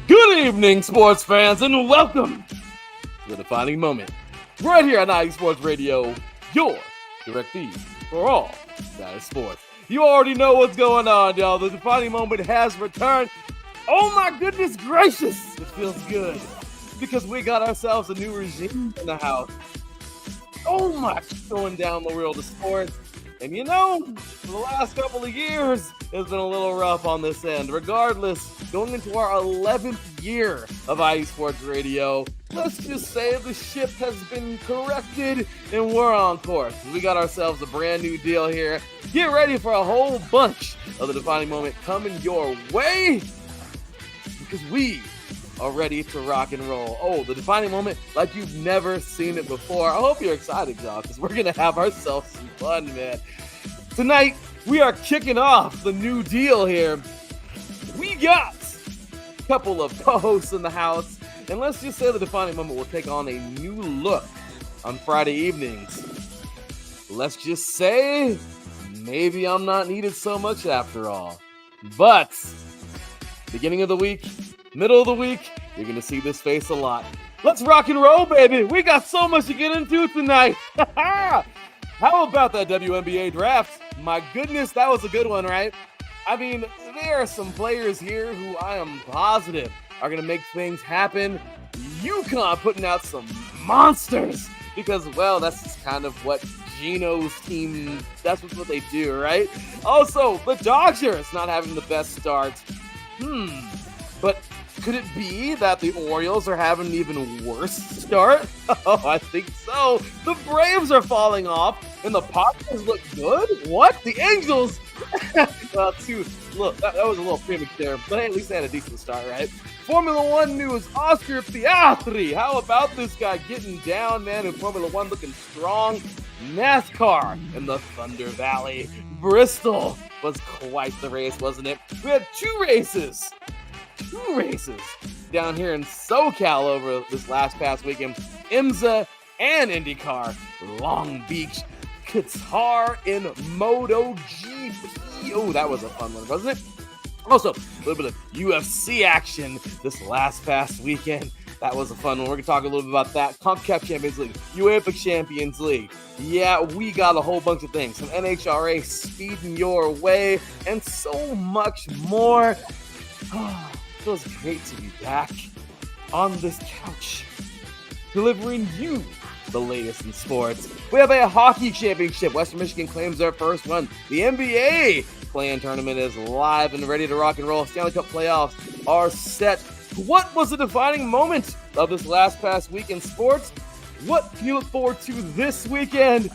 Good evening, sports fans, and welcome to the defining moment. Right here on IE Sports Radio, your direct feed for all that is sports. You already know what's going on, y'all. The defining moment has returned. Oh my goodness gracious, it feels good because we got ourselves a new regime in the house. So much going down the world of sports. And you know, for the last couple of years, it's been a little rough on this end. Regardless, going into our 11th year of IE Sports Radio, let's just say the ship has been corrected and we're on course. We got ourselves a brand new deal here. Get ready for a whole bunch of the defining moment coming your way because we are ready to rock and roll. Oh, the defining moment like you've never seen it before. I hope you're excited, y'all, because we're going to have ourselves some fun, man. Tonight, we are kicking off the new deal here. We got a couple of co-hosts in the house, and let's just say the defining moment will take on a new look on Friday evenings. Let's just say maybe I'm not needed so much after all. But beginning of the week, middle of the week, you're going to see this face a lot. Let's rock and roll, baby. We got so much to get into tonight. How about that WNBA draft? My goodness, that was a good one, right? I mean, there are some players here who I am positive are going to make things happen. UConn putting out some monsters because, well, that's just kind of what Gino's team, that's what they do, right? Also, the Dodgers not having the best start. But could it be that the Orioles are having an even worse start? Oh, I think so. The Braves are falling off, and the Padres look good? What? The Angels? Look, that was a little premature, but hey, at least they had a decent start, right? Formula One news, Oscar Piastri. How about this guy getting down, man, in Formula One looking strong? NASCAR in the Thunder Valley. Bristol was quite the race, wasn't it? We had two races down here in SoCal over this past weekend. IMSA and IndyCar. Long Beach, Qatar in MotoGP. Oh, that was a fun one, wasn't it? Also, a little bit of UFC action this past weekend. That was a fun one. We're going to talk a little bit about that. CONCACAF Champions League, UEFA Champions League. Yeah, we got a whole bunch of things. Some NHRA speeding your way and so much more. It feels great to be back on this couch, delivering you the latest in sports. We have a hockey championship. Western Michigan claims their first one. The NBA play-in tournament is live and ready to rock and roll. Stanley Cup playoffs are set. What was the defining moment of this past week in sports? What can you look forward to this weekend?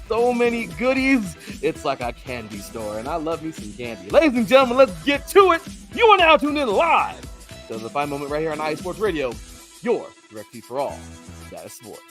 So many goodies. It's like a candy store, and I love me some candy. Ladies and gentlemen, let's get to it. You are now tuned in live to the defining moment right here on IE Sports Radio, your direct feed for all that is sports.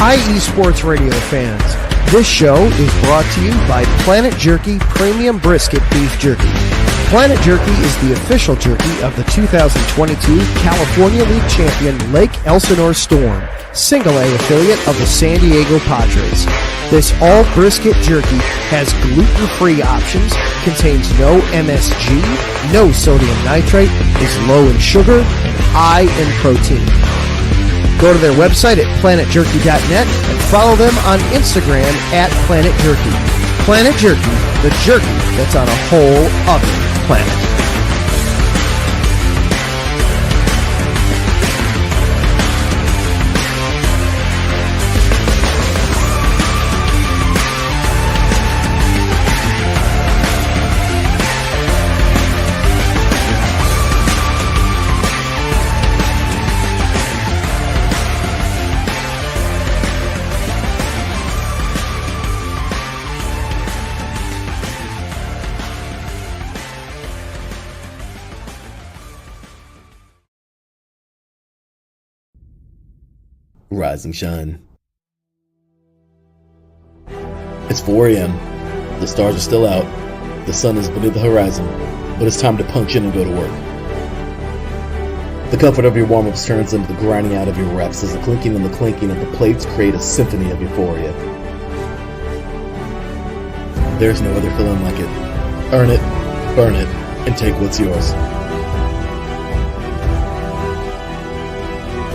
IE Sports Radio fans, this show is brought to you by Planet Jerky Premium Brisket Beef Jerky. Planet Jerky is the official jerky of the 2022 California League champion Lake Elsinore Storm, Single A affiliate of the San Diego Padres. This all brisket jerky has gluten-free options, contains no MSG, no sodium nitrate, is low in sugar, and high in protein. Go to their website at planetjerky.net and follow them on Instagram at Planet Jerky. Planet Jerky, the jerky that's on a whole other planet. Rise and shine. It's 4 a.m. The stars are still out. The sun is beneath the horizon, but it's time to punch in and go to work. The comfort of your warm-ups turns into the grinding out of your reps as the clinking and the clinking of the plates create a symphony of euphoria. There's no other feeling like it. Earn it, burn it, and take what's yours.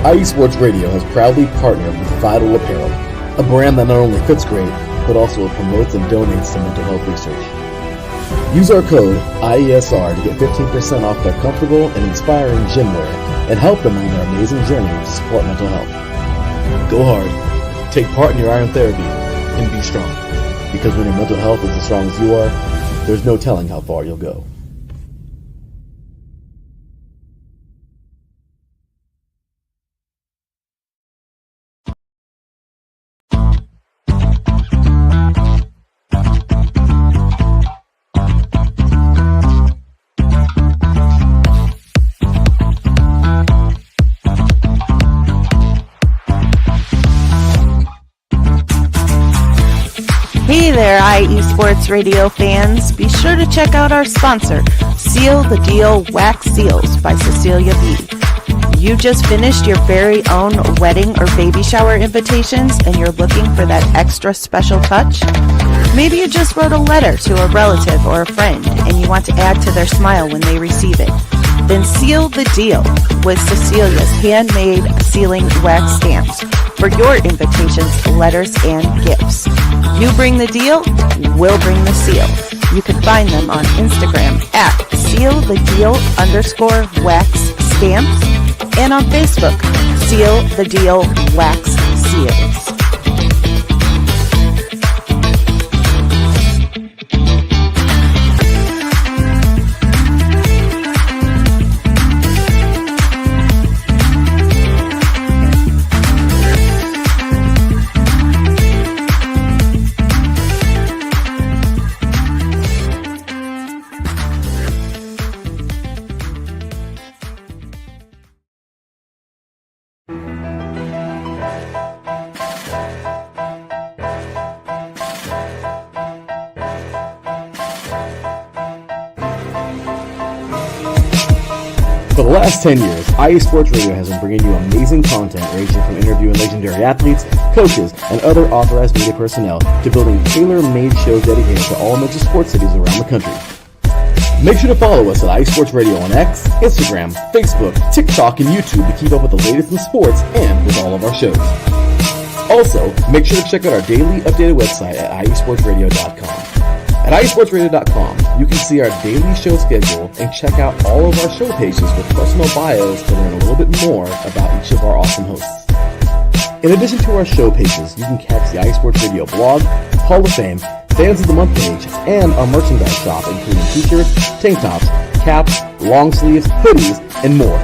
IE Sports Radio has proudly partnered with Vital Apparel, a brand that not only fits great, but also promotes and donates to mental health research. Use our code IESR to get 15% off their comfortable and inspiring gym wear and help them on their amazing journey to support mental health. Go hard, take part in your iron therapy, and be strong. Because when your mental health is as strong as you are, there's no telling how far you'll go. Hey there, IE Sports Radio fans. Be sure to check out our sponsor, Seal the Deal Wax Seals by Cecilia B. You just finished your very own wedding or baby shower invitations and you're looking for that extra special touch? Maybe you just wrote a letter to a relative or a friend and you want to add to their smile when they receive it. Then seal the deal with Cecilia's handmade sealing wax stamps for your invitations, letters, and gifts. You bring the deal, we'll bring the seal. You can find them on Instagram at sealthedeal_wax stamps and on Facebook, Seal the Deal Wax Seals. For the last 10 years, IE Sports Radio has been bringing you amazing content ranging from interviewing legendary athletes, coaches, and other authorized media personnel to building tailor-made shows dedicated to all major sports cities around the country. Make sure to follow us at IE Sports Radio on X, Instagram, Facebook, TikTok, and YouTube to keep up with the latest in sports and with all of our shows. Also, make sure to check out our daily updated website at iesportsradio.com. At iesportsradio.com, you can see our daily show schedule and check out all of our show pages with personal bios to learn a little bit more about each of our awesome hosts. In addition to our show pages, you can catch the IE Sports Radio blog, Hall of Fame, Fans of the Month page, and our merchandise shop, including t-shirts, tank tops, caps, long sleeves, hoodies, and more.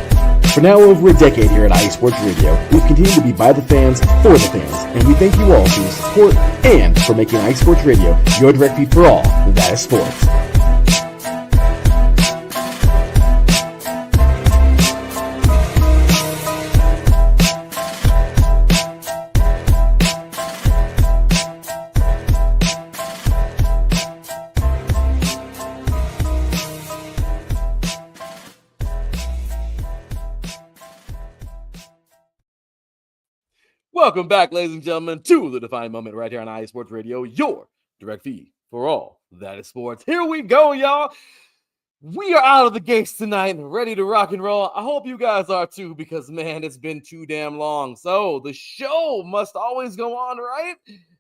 For now over a decade here at IE Sports Radio, we've continued to be by the fans, for the fans, and we thank you all for your support and for making IE Sports Radio your direct feed for all that is sports. Welcome back, ladies and gentlemen, to the defining moment right here on IE Sports Radio, your direct feed for all that is sports. Here we go, y'all. We are out of the gates tonight, ready to rock and roll. I hope you guys are too, because man, it's been too damn long. So the show must always go on, right?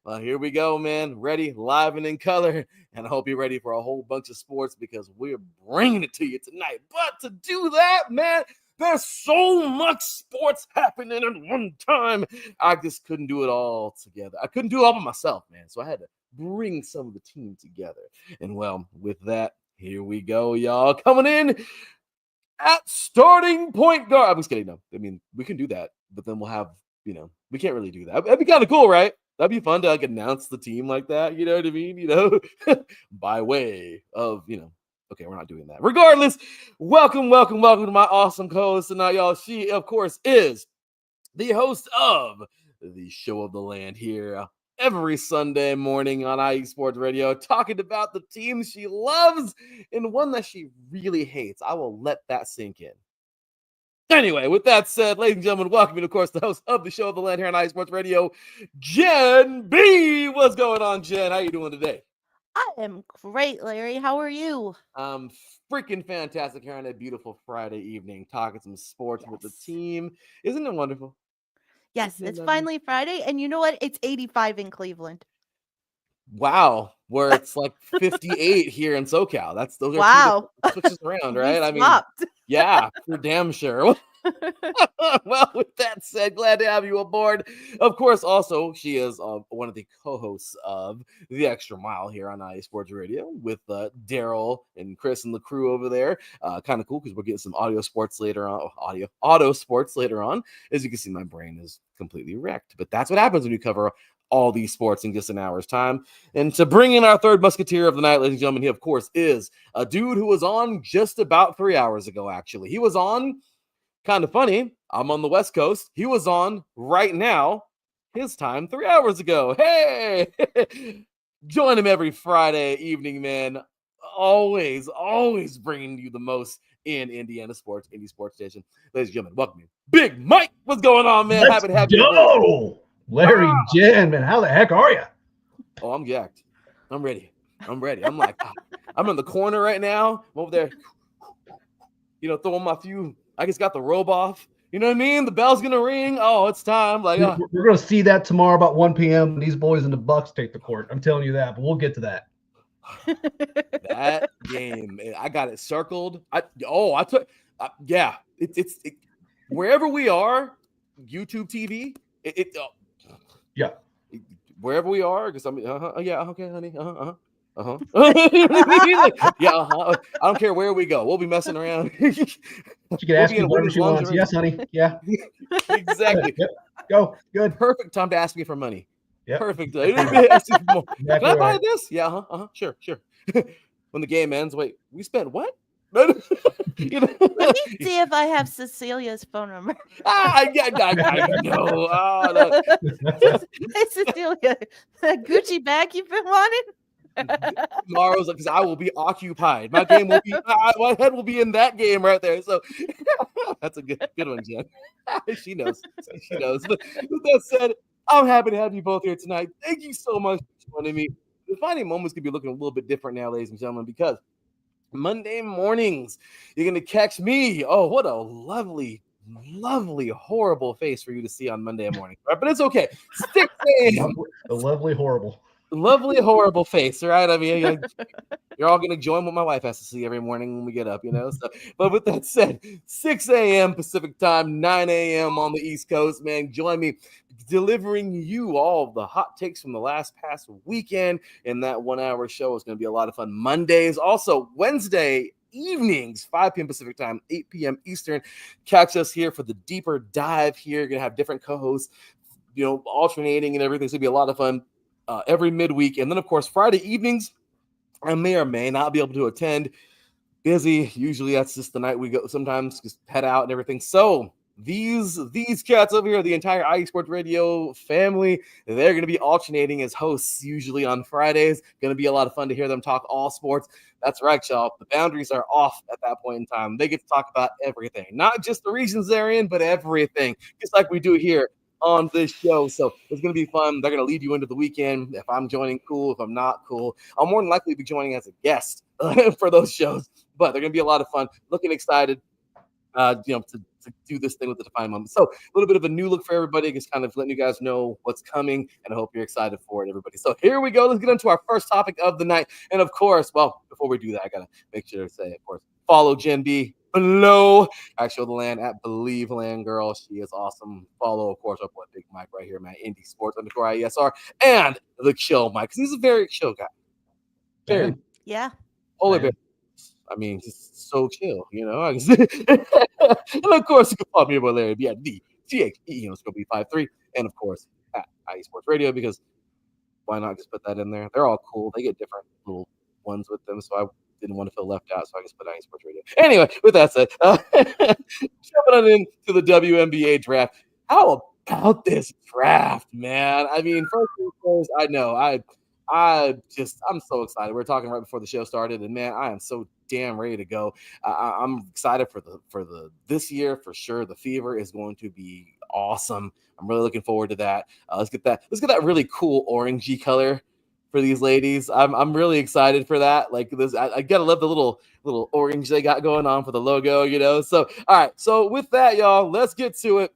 Well, here we go, man. Ready, live and in color. And I hope you're ready for a whole bunch of sports because we're bringing it to you tonight. But to do that, man, there's so much sports happening at one time. I just couldn't do it all together. I couldn't do it all by myself, man. So I had to bring some of the team together. And well, with that, here we go, y'all. Coming in at starting point guard. I'm just kidding. No, I mean, we can do that, but then we'll have, we can't really do that. That'd be kind of cool, right? That'd be fun to like announce the team like that. You know what I mean? By way of, okay, we're not doing that. Regardless, welcome to my awesome co-host tonight, y'all. She, of course, is the host of the show of the land here every Sunday morning on IE Sports Radio, talking about the team she loves and one that she really hates. I will let that sink in. Anyway, with that said, ladies and gentlemen, welcome to, of course, the host of the show of the land here on IE Sports Radio, Jenn B. What's going on, Jen? How you doing today? I am great, Larry. How are you? Freaking fantastic here on a beautiful Friday evening, talking some sports with the team. Isn't it wonderful? Yes, it's finally Friday, and you know what? It's 85 in Cleveland. Wow, where it's like 58 here in SoCal. Those are wow. Switches around, right? I mean, yeah, for damn sure. Well, with that said, glad to have you aboard. Of course, also, she is one of the co-hosts of The Extra Mile here on IE Sports Radio with Daryl and Chris and the crew over there. Kind of cool because we're getting some auto sports later on. As you can see, my brain is completely wrecked. But that's what happens when you cover all these sports in just an hour's time. And to bring in our third musketeer of the night, ladies and gentlemen, he, of course, is a dude who was on just about 3 hours ago, actually. He was on... Kind of funny, I'm on the West Coast. He was on right now, his time 3 hours ago. Hey! Join him every Friday evening, man. Always bringing you the most in Indiana sports, Indie Sports Station. Ladies and gentlemen, welcome you. Big Mike, what's going on, man? Let's Happy to have you. Go! Larry, Jen, man, how the heck are you? Oh, I'm jacked. I'm ready. I'm like, I'm in the corner right now. I'm over there, throwing my few... I just got the robe off. You know what I mean? The bell's going to ring. Oh, it's time. Like, we're going to see that tomorrow about 1 p.m. when these boys in the Bucks take the court. I'm telling you that, but we'll get to that. That game, I got it circled. It's wherever we are, YouTube TV. Yeah. Wherever we are, because okay, honey. I don't care where we go. We'll be messing around. She can ask me whatever she wants. Yes, honey. Yeah. Exactly. Yep. Go. Good. Perfect time to ask me for money. Yep. Perfect. Can I buy this? Yeah. Sure. When the game ends, wait, we spent what? Let me see if I have Cecilia's phone number. I know. Oh, no. Hey, Cecilia, that Gucci bag you've been wanting? Tomorrow's because I will be occupied. My game will be my head will be in that game right there. So that's a good one, Jen. She knows. But with that said, I'm happy to have you both here tonight. Thank you so much for joining me. The Defining Moments could be looking a little bit different now, ladies and gentlemen, because Monday mornings you're gonna catch me. Oh, what a lovely, horrible face for you to see on Monday morning. Right? But it's okay. 6 a.m. The lovely, horrible face, right? I mean, you're all going to join what my wife has to see every morning when we get up, So, but with that said, 6 a.m. Pacific time, 9 a.m. on the East Coast, man. Join me delivering you all of the hot takes from the past weekend. And that 1 hour show is going to be a lot of fun. Mondays, also Wednesday evenings, 5 p.m. Pacific time, 8 p.m. Eastern. Catch us here for the deeper dive here. You're going to have different co-hosts, alternating and everything. It's going to be a lot of fun. Every midweek. And then, of course, Friday evenings, I may or may not be able to attend. Busy. Usually that's just the night we go. Sometimes just head out and everything. So these cats over here, the entire IE Sports Radio family, they're going to be alternating as hosts usually on Fridays. Going to be a lot of fun to hear them talk all sports. That's right, y'all. The boundaries are off at that point in time. They get to talk about everything. Not just the regions they're in, but everything. Just like we do here on this show. So it's going to be fun. They're going to lead you into the weekend. If I'm joining, cool. If I'm not, cool. I'll more than likely be joining as a guest for those shows. But they're going to be a lot of fun. Looking excited. To do this thing with the defining moment. So a little bit of a new look for everybody, just kind of letting you guys know what's coming, and I hope you're excited for it, everybody. So here we go. Let's get into our first topic of the night. And of course, well, before we do that, I gotta make sure to say, of course, follow Jenn B below Actual the Land at Believe Land Girl. She is awesome. Follow, of course, up with Big Mike right here, man. Indie Sports _IESR, and the chill Mike, because he's a very chill guy. Very polar bear. I mean, just so chill, you know. And of course, you can follow me over there via the THE, Scope B53, and of course at IE Sports Radio, because why not just put that in there? They're all cool. They get different little ones with them, so I didn't want to feel left out, so I just put IE Sports Radio. Anyway, with that said, jumping on into the WNBA draft. How about this draft, man? I mean, first things first, I know I'm so excited. We were talking right before the show started, and man, I am so damn ready to go. I'm excited for the this year for sure. The Fever is going to be awesome. I'm really looking forward to that. Let's get that really cool orangey color for these ladies. I'm really excited for that. Like this, I gotta love the little orange they got going on for the logo, So all right, so with that, y'all, let's get to it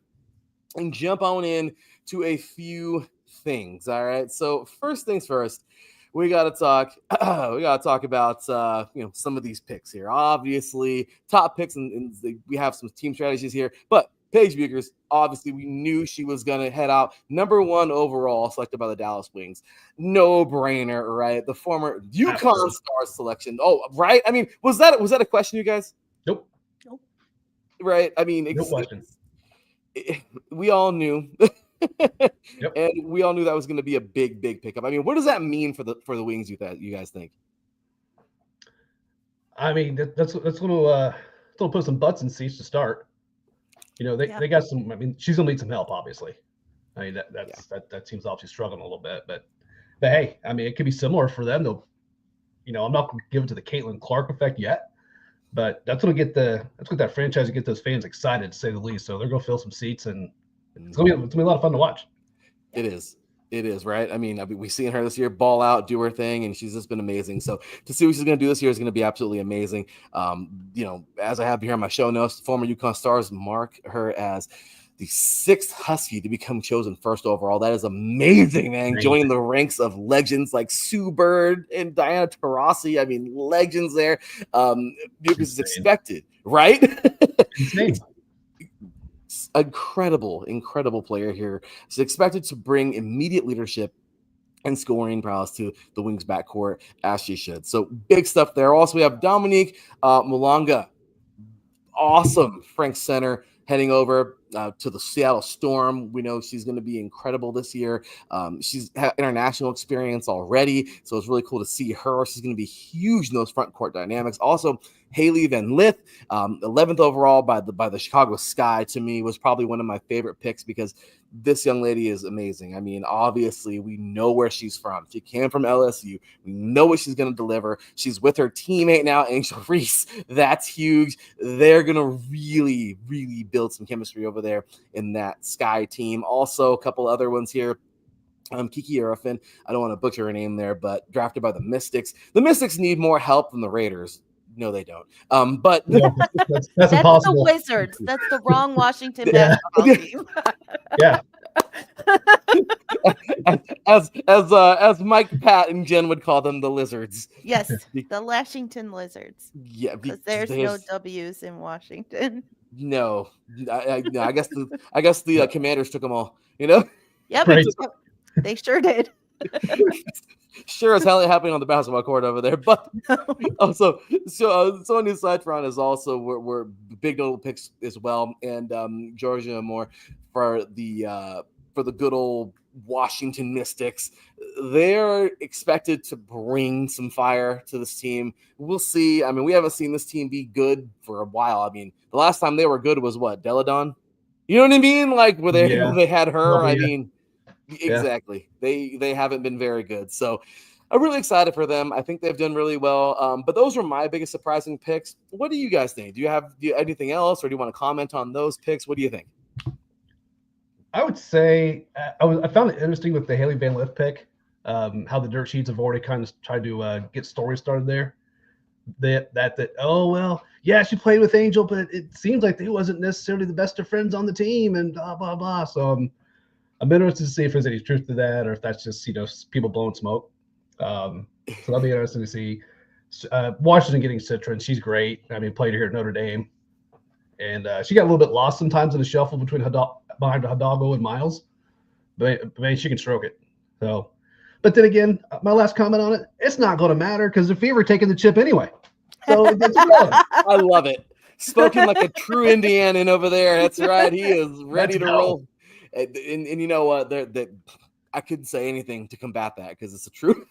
and jump on in to a few things. All right. So first things first, we got to talk about some of these picks here. Obviously, top picks, and we have some team strategies here. But Paige Bueckers, obviously, we knew she was going to head out number 1 overall, selected by the Dallas Wings. No brainer, right? The former UConn Stars selection. Oh, right. I mean, was that a question, you guys? Nope. Right. I mean, no question. We all knew. Yep. And we all knew that was going to be a big pickup. I mean, what does that mean for the Wings? You guys think? I mean, that's going to put some butts in seats to start. They got some. I mean, she's going to need some help, obviously. I mean, that team's obviously struggling a little bit, but hey, I mean, it could be similar for them. They'll, I'm not going to give it to the Caitlin Clark effect yet, but that's going to get that franchise to get those fans excited, to say the least. So they're going to fill some seats, and it's gonna be a lot of fun to watch. It is, right? I mean, we've seen her this year ball out, do her thing, and she's just been amazing. So to see what she's going to do this year is going to be absolutely amazing. As I have here on my show notes, former UConn Stars mark her as the 6th Husky to become chosen 1st overall. That is amazing, man. Joining the ranks of legends like Sue Bird and Diana Taurasi. I mean, legends there. Bueckers is expected, right? Insane. Incredible player here. She's expected to bring immediate leadership and scoring prowess to the Wings backcourt, as she should. So big stuff there. Also, we have Dominique Mulonga, awesome Frank center, heading over to the Seattle Storm. We know she's going to be incredible this year. She's had international experience already, so it's really cool to see her. She's going to be huge in those front court dynamics. Also, Haley Van Lith, 11th overall by the Chicago Sky, to me was probably one of my favorite picks because this young lady is amazing. I mean, obviously, we know where she's from. She came from LSU. We know what she's going to deliver. She's with her teammate now, Angel Reese. That's huge. They're going to really, really build some chemistry over there in that Sky team. Also, a couple other ones here. Kiki Arafin, I don't want to butcher her name there, but drafted by the Mystics. The Mystics need more help than the Raiders. No, they don't. But that's impossible. The Wizards. That's the wrong Washington basketball team. Yeah. as Mike, Pat, and Jen would call them, the Lizards. Yes, the Washington Lizards. Yeah, because there's no W's in Washington. No, I guess the Commanders took them all. Yep, right. They sure did. Sure as hell happening on the basketball court over there, but also so on his side front is also we're big notable picks as well, and Georgia Moore for the good old Washington Mystics. They're expected to bring some fire to this team. We'll see. I mean, we haven't seen this team be good for a while. I mean, the last time they were good was what, Deladon? You know what I mean? Like where they had her. I mean. Exactly. Yeah. They haven't been very good. So I'm really excited for them. I think they've done really well. But those were my biggest surprising picks. What do you guys think? Do you have anything else, or do you want to comment on those picks? What do you think? I would say I found it interesting with the Haley Van Lith pick, how the dirt sheets have already kind of tried to get stories started there. That oh well, yeah, she played with Angel, but it seems like they wasn't necessarily the best of friends on the team, and blah blah blah. So I'm interested to see if there's any truth to that, or if that's just people blowing smoke. So that'll be interesting to see. Washington getting Citron, she's great. I mean, played her here at Notre Dame, and she got a little bit lost sometimes in the shuffle behind Hidalgo and Miles, but man, she can stroke it. So, but then again, my last comment on it, it's not going to matter because the Fever taking the chip anyway. So it's irrelevant. I love it. Spoken like a true Indianan over there. That's right. He is ready to roll. And you know what? I couldn't say anything to combat that because it's the truth.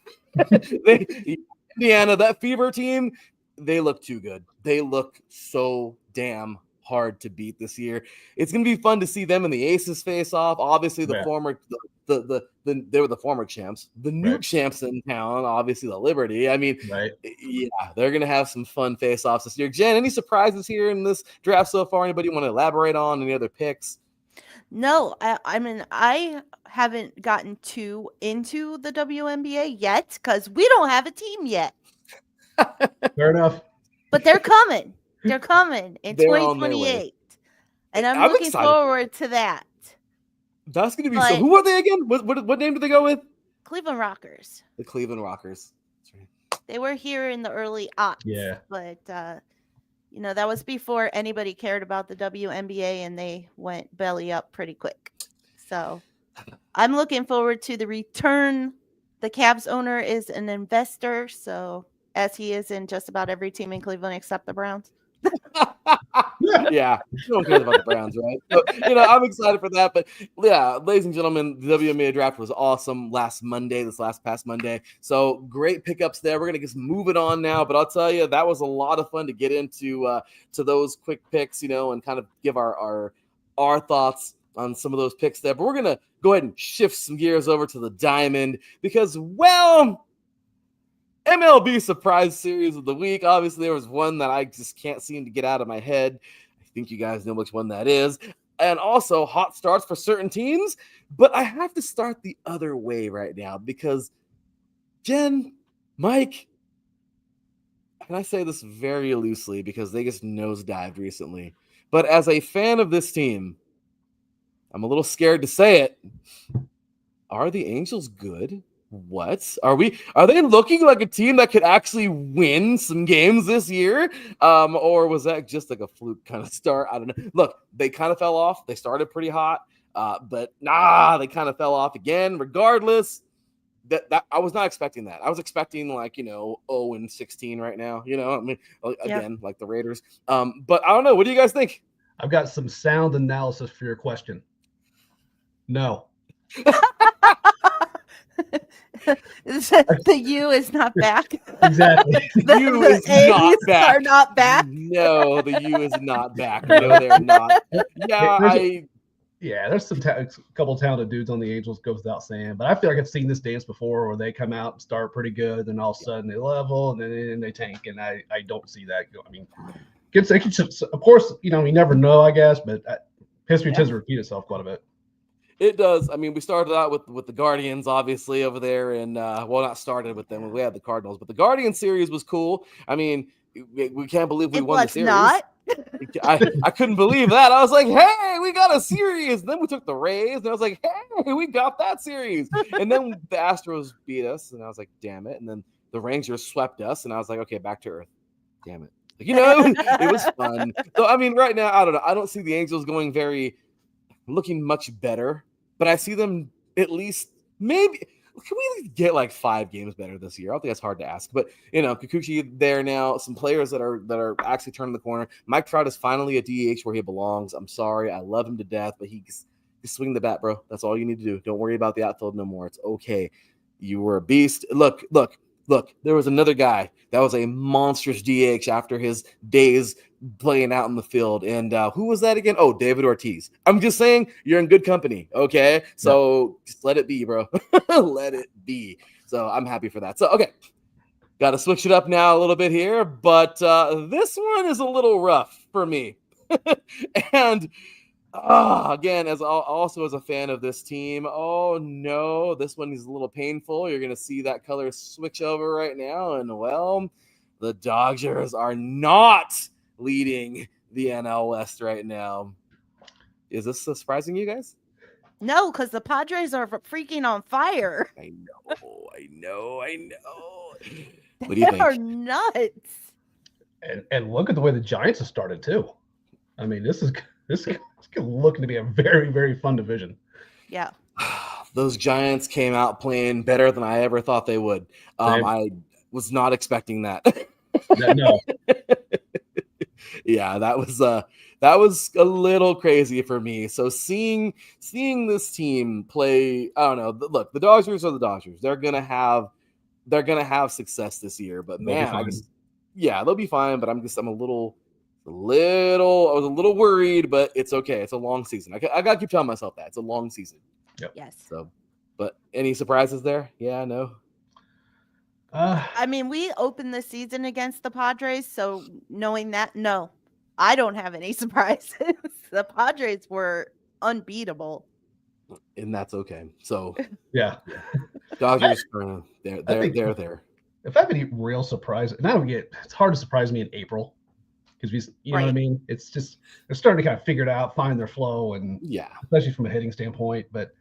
Indiana, that Fever team, they look too good. They look so damn hard to beat this year. It's going to be fun to see them and the Aces face off. Obviously, they were the former champs, the new champs in town. Obviously, the Liberty. I mean, yeah, they're going to have some fun face offs this year. Jen, any surprises here in this draft so far? Anybody want to elaborate on any other picks? No, I mean, I haven't gotten too into the WNBA yet because we don't have a team yet. Fair enough. But they're coming. They're coming in 2028. And I'm looking forward to that. That's going to be so. Who are they again? What name did they go with? Cleveland Rockers. The Cleveland Rockers. That's right. They were here in the early aughts. Yeah. But, that was before anybody cared about the WNBA, and they went belly up pretty quick. So I'm looking forward to the return. The Cavs owner is an investor, so as he is in just about every team in Cleveland except the Browns. Yeah, no one cares about the Browns, right? So, I'm excited for that. But yeah, ladies and gentlemen, the WNBA draft was awesome this past Monday. So great pickups there. We're gonna just move it on now. But I'll tell you, that was a lot of fun to get into to those quick picks, and kind of give our thoughts on some of those picks there. But we're gonna go ahead and shift some gears over to the Diamond because, MLB surprise series of the week. Obviously, there was one that I just can't seem to get out of my head. I think you guys know which one that is. And also hot starts for certain teams. But I have to start the other way right now because Jen, Mike, and I say this very loosely because they just nosedived recently. But as a fan of this team, I'm a little scared to say it. Are the Angels good? What are they looking like a team that could actually win some games this year? Or was that just like a fluke kind of start? I don't know. Look, they kind of fell off. They started pretty hot, but they kind of fell off again. Regardless, that I was not expecting that. I was expecting 0-16 right now. I mean, again, like the Raiders. But I don't know. What do you guys think? I've got some sound analysis for your question. No. The U is not back. Exactly. The U is not back. Are not back. No, the U is not back. No, they're not. Yeah, there's some a couple talented dudes on the Angels, goes without saying. But I feel like I've seen this dance before where they come out and start pretty good, and all of a sudden they level, and then they tank. And I don't see that. I mean, of course, you never know, I guess, but history tends to repeat itself quite a bit. It does. I mean, we started out with the Guardians, obviously, over there, and not started with them. We had the Cardinals, but the Guardian series was cool. I mean, we can't believe we won the series. Not. I couldn't believe that. I was like, hey, we got a series. And then we took the Rays, and I was like, hey, we got that series. And then the Astros beat us, and I was like, damn it. And then the Rangers swept us, and I was like, okay, back to earth. Damn it. It was fun. So, I mean, right now, I don't know. I don't see the Angels looking much better, but I see them at least maybe. Can we get like 5 games better this year? I don't think that's hard to ask, but Kikuchi there now. Some players that are actually turning the corner. Mike Trout is finally a DH where he belongs. I'm sorry, I love him to death, but he's swing the bat, bro. That's all you need to do. Don't worry about the outfield no more. It's okay. You were a beast. Look. There was another guy that was a monstrous DH after his days playing out in the field. And who was that again? Oh, David Ortiz. I'm just saying you're in good company. Okay. So just let it be, bro. Let it be. So I'm happy for that. So, okay. Got to switch it up now a little bit here, but this one is a little rough for me. And Again, also as a fan of this team, oh no, this one is a little painful. You're going to see that color switch over right now, and well, the Dodgers are not leading the NL West right now. Is this surprising you guys? No, because the Padres are freaking on fire. I know. What do They you think? are nuts. And look at the way the Giants have started too. I mean, this is looking to be a very, very fun division. Yeah. Those Giants came out playing better than I ever thought they would. I was not expecting that. No. Yeah, that was a little crazy for me. So seeing this team play, I don't know. Look, the Dodgers are the Dodgers. They're gonna have success this year. But man, they'll be fine. But I was a little worried. But it's okay. It's a long season. I gotta keep telling myself that it's a long season. Yep. Yes. So, but any surprises there? Yeah, no. I mean, we opened the season against the Padres, so knowing that, no, I don't have any surprises. The Padres were unbeatable, and that's okay. So yeah, Dodgers, they're there. If I have any real surprise, and it's hard to surprise me in April because you know what I mean. It's just they're starting to kind of figure it out, find their flow, and especially from a hitting standpoint. But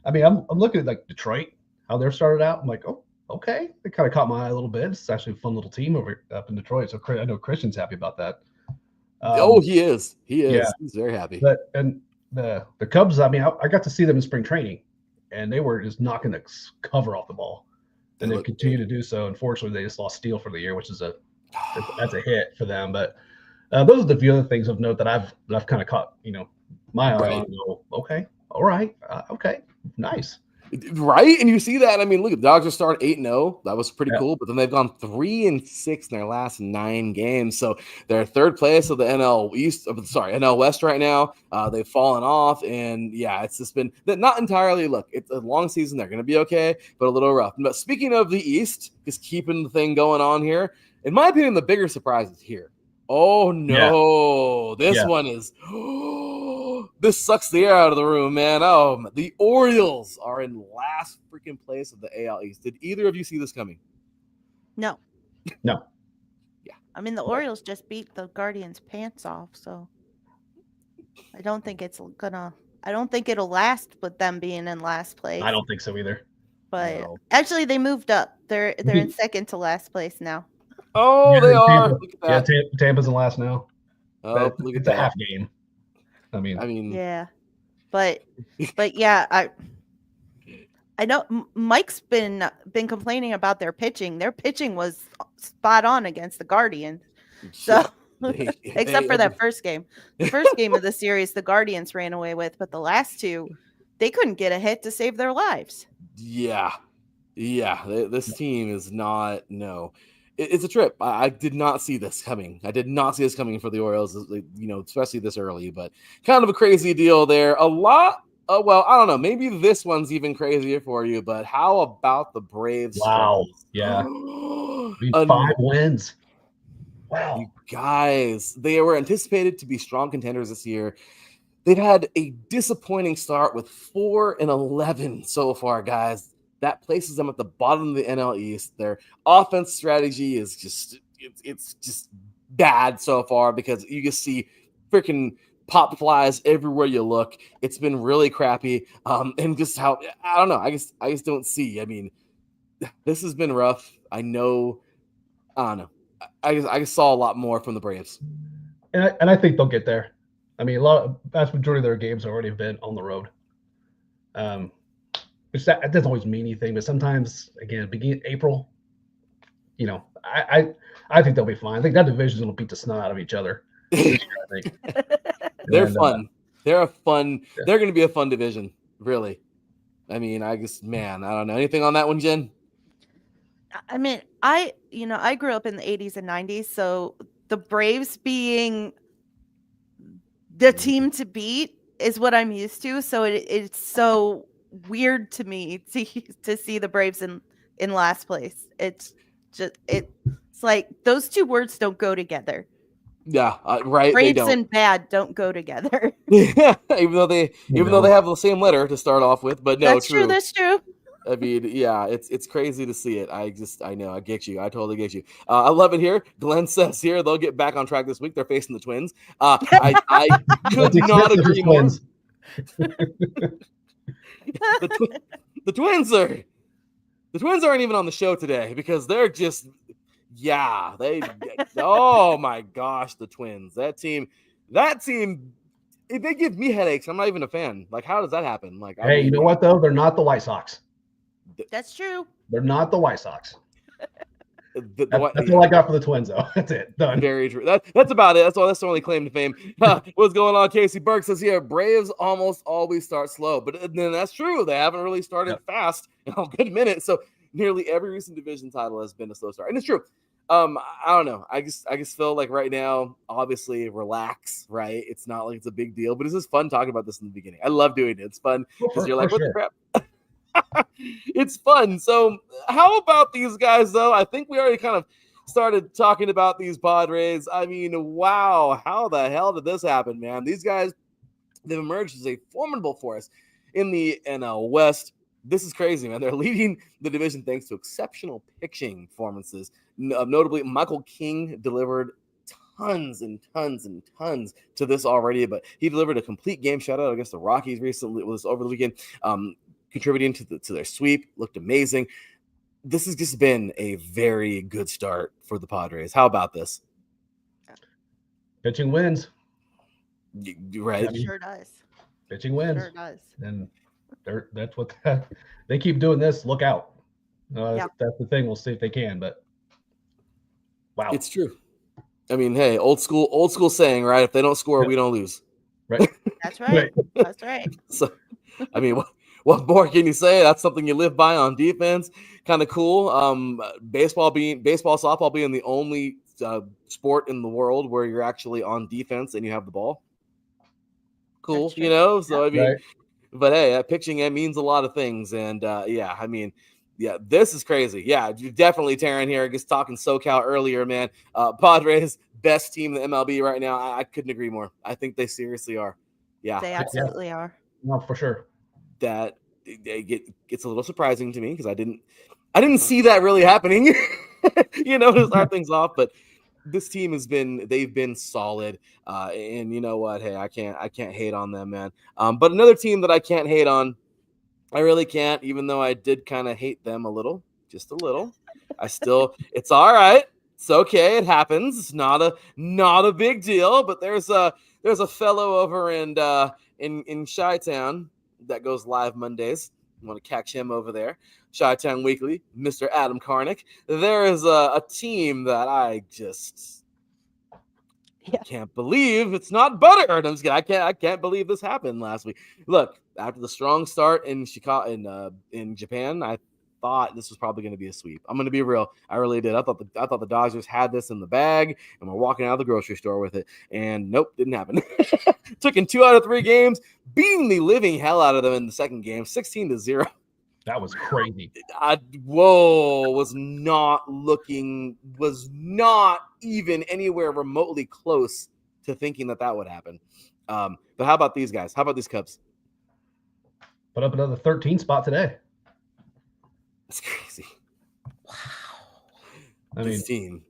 I mean, I'm looking at like Detroit, how they're started out. I'm like, oh. Okay, it kind of caught my eye a little bit. It's actually a fun little team up in Detroit. So I know Christian's happy about that. He is. Yeah. He's very happy. And the Cubs, I mean, I got to see them in spring training, and they were just knocking the cover off the ball, and they continue to do so. Unfortunately, they just lost Steele for the year, which is that's a hit for them. But those are the few other things of note that I've kind of caught my eye on. Okay, all right, okay, nice. Right, and you see that. I mean, look, the Dodgers started 8-0. That was pretty cool. But then they've gone 3-6 in their last 9 games. So they're third place of the NL West right now. They've fallen off, and it's just been not entirely. Look, it's a long season. They're going to be okay, but a little rough. But speaking of the East, just keeping the thing going on here. In my opinion, the bigger surprise is here. Oh no, this one is. This sucks the air out of the room, man. Oh, the Orioles are in last freaking place of the AL East. Did either of you see this coming? No. No. Yeah. I mean, the Orioles just beat the Guardians' pants off, so I don't think it'll last with them being in last place. I don't think so either. But actually, they moved up. They're in second to last place now. Oh, they are. Look at that. Yeah, Tampa's in last now. Oh, look at it's that. A half game. I mean, yeah, but yeah, I know Mike's been complaining about their pitching. Their pitching was spot on against the Guardians. So, except for that first game, the first game of the series, the Guardians ran away with, but the last two, they couldn't get a hit to save their lives. Yeah. This team is not It's a trip. I did not see this coming. I did not see this coming for the Orioles, especially this early, but kind of a crazy deal there. A lot. Well, I don't know. Maybe this one's even crazier for you, but how about the Braves? Wow. Yeah. 5 wins. Wow. You guys, they were anticipated to be strong contenders this year. They've had a disappointing start with 4-11 so far, guys. That places them at the bottom of the NL East. Their offense strategy is it's just bad so far because you just see freaking pop flies everywhere you look. It's been really crappy. And just how I don't know. I just don't see. I mean, this has been rough. I know. I don't know. I just saw a lot more from the Braves. And I think they'll get there. I mean, vast majority of their games have already been on the road. Which that doesn't always mean anything, but sometimes, again, beginning April, I think they'll be fine. I think that division will beat the snot out of each other. I think. They're fun. They're a fun. Yeah. They're going to be a fun division, really. I mean, I don't know. Anything on that one, Jen? I mean, I grew up in the 80s and 90s, so the Braves being the team to beat is what I'm used to. So it's so weird to me to see the Braves in last place. It's like those two words don't go together. Yeah, right. They Grapes don't. and bad don't go together. even though they have the same letter to start off with, but no, That's true. That's true. I mean, yeah, it's crazy to see it. I know, I get you. I totally get you. I love it here. Glenn says here they'll get back on track this week. They're facing the Twins. I could not agree more. Twins. The Twins aren't even on the show today because they're just oh my gosh, the Twins. That team they give me headaches. I'm not even a fan. Like, how does that happen? Like, hey, you know what though? They're not the White Sox. That's true. They're not the White Sox. That's all I got for the Twins, though. That's it. Done. Very true. That's about it. That's the only claim to fame. What's going on? Casey Burke says here, Braves almost always start slow, but then that's true. They haven't really started fast in a good minute. So nearly every recent division title has been a slow start, and it's true. I don't know. I just feel like right now, obviously, relax. Right? It's not like it's a big deal, but it's just fun talking about this in the beginning. I love doing it. It's fun because you're like, what the crap? It's fun. So how about these guys, though? I think we already kind of started talking about these Padres. I mean, wow, how the hell did this happen, man? These guys, they've emerged as a formidable force in the NL West. This is crazy, man. They're leading the division thanks to exceptional pitching performances. Notably, Michael King delivered tons and tons and tons to this already, but he delivered a complete game shutout against the Rockies recently. It was over the weekend. Contributing to their sweep, looked amazing. This has just been a very good start for the Padres. How about this? Pitching wins. Right. It sure does. Pitching wins. Sure does. And that's what they keep doing this. Look out. That's the thing. We'll see if they can, but wow. It's true. I mean, hey, old school saying, right? If they don't score, we don't lose. Right. That's right. That's right. So, I mean, what more can you say? That's something you live by on defense. Kind of cool. Baseball, softball being the only sport in the world where you're actually on defense and you have the ball. Cool, you know? So, I mean, right. But hey, pitching, it means a lot of things. And this is crazy. Yeah, definitely Taryn here. Just talking SoCal earlier, man. Padres, best team in the MLB right now. I couldn't agree more. I think they seriously are. Yeah. They absolutely are. No, for sure. That it's a little surprising to me because I didn't see that really happening, to start things off. But this team they've been solid, and you know what? Hey, I can't hate on them, man. But another team that I can't hate on, I really can't, even though I did kind of hate them a little, just a little. It's all right. It's okay. It happens. It's not a big deal. But there's a fellow over in Chi-Town that goes live Mondays. You want to catch him over there. Chi-Town Weekly, Mr. Adam Karnick. There is a team that I just can't believe it's not buttered. I'm just kidding. I can't believe this happened last week. Look, after the strong start in Chicago in Japan, I thought this was probably going to be a sweep. I'm going to be real. I really did. I thought the Dodgers had this in the bag and were walking out of the grocery store with it. And nope, didn't happen. Took in 2 out of 3 games, beating the living hell out of them in the second game, 16-0. That was crazy. Was not even anywhere remotely close to thinking that would happen. But how about these guys? How about these Cubs? Put up another 13 spot today. That's crazy. Wow. I mean, team.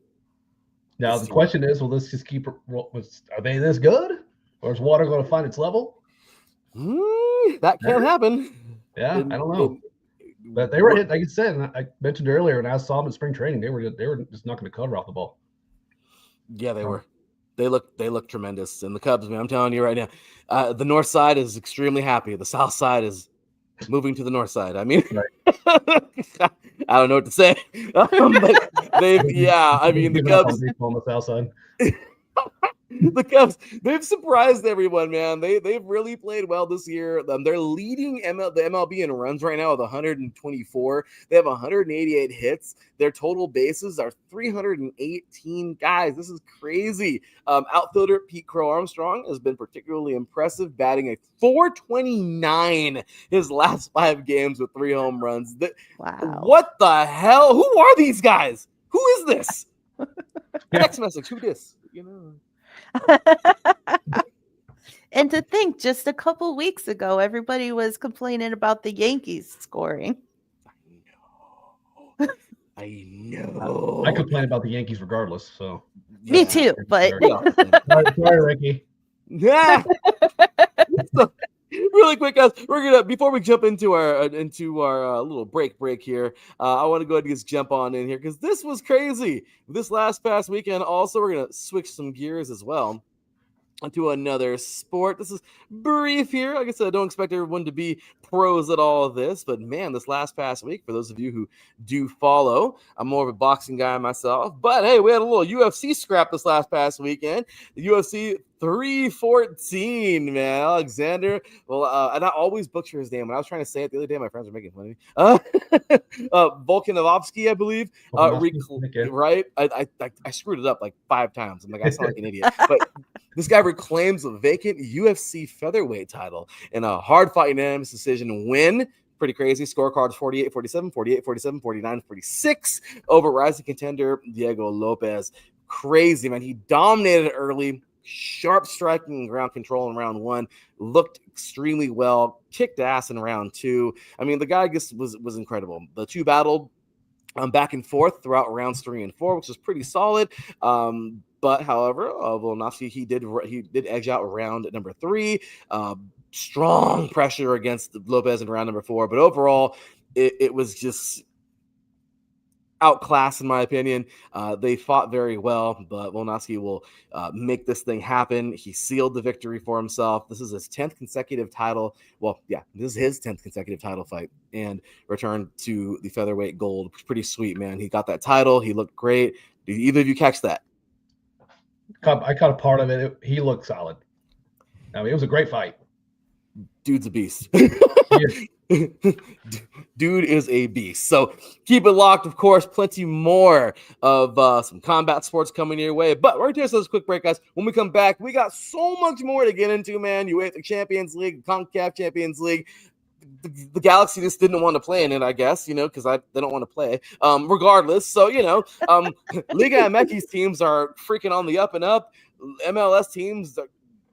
Now the question is, will this just keep? Are they this good, or is water going to find its level? That can't happen. Yeah, I don't know. But they were hit, like I said, and I mentioned earlier, and I saw them in spring training. They were just not going to cover off the ball. Yeah, they were. They look tremendous. And the Cubs, man, I'm telling you right now, the north side is extremely happy. The south side is moving to the north side. I mean, I don't know what to say. But the Cubs on the south side. The Cubs, they've surprised everyone, man. They've really played well this year. They're leading the MLB in runs right now with 124. They have 188 hits. Their total bases are 318. Guys, this is crazy. Outfielder Pete Crow Armstrong has been particularly impressive, batting a .429 his last 5 games with 3 home runs. Wow. What the hell? Who are these guys? Who is this? Text message. Who this? And to think, just a couple weeks ago, everybody was complaining about the Yankees scoring. I know. I complain about the Yankees regardless. So Me too, but sorry, Ricky. Yeah. So, really quick, guys, we're gonna before we jump into our little break here. I want to go ahead and just jump on in here because this was crazy this past weekend. Also, we're gonna switch some gears as well into another sport. This is brief here. Like I said, I don't expect everyone to be pros at all of this, but man, this past week, for those of you who do follow, I'm more of a boxing guy myself, but hey, we had a little UFC scrap this past weekend. The UFC 314, man. Alexander, and I always butcher his name. When I was trying to say it the other day, my friends were making fun of me. Volkanovski, I believe. Right? I screwed it up like 5 times. I'm like, I sound like an idiot. But this guy reclaims a vacant UFC featherweight title in a hard-fought unanimous decision win. Pretty crazy. Scorecards 48-47, 48-47, 49-46 over rising contender Diego Lopez. Crazy, man. He dominated early. Sharp striking and ground control in round 1. Looked extremely well. Kicked ass in round 2. I mean, the guy just was incredible. The two battled back and forth throughout rounds 3 and 4, which was pretty solid. But however, Volkanovski, he did edge out round number 3. Strong pressure against Lopez in round number 4. But overall, it was just outclassed, in my opinion. They fought very well, but Volkanovski will make this thing happen. He sealed the victory for himself. This is his 10th consecutive title. Well, yeah, this is his 10th consecutive title fight and return to the featherweight gold. Pretty sweet, man. He got that title. He looked great. Did either of you catch that? I caught a part of it. He looked solid. I mean, it was a great fight. Dude's a beast. Dude is a beast. So keep it locked, of course. Plenty more of some combat sports coming your way. But we're going to take this quick break, guys. When we come back, we got so much more to get into, man. UEFA Champions League, CONCACAF Champions League. The Galaxy just didn't want to play in it, I guess, because they don't want to play. Regardless, so, Liga MX's teams are freaking on the up and up. MLS teams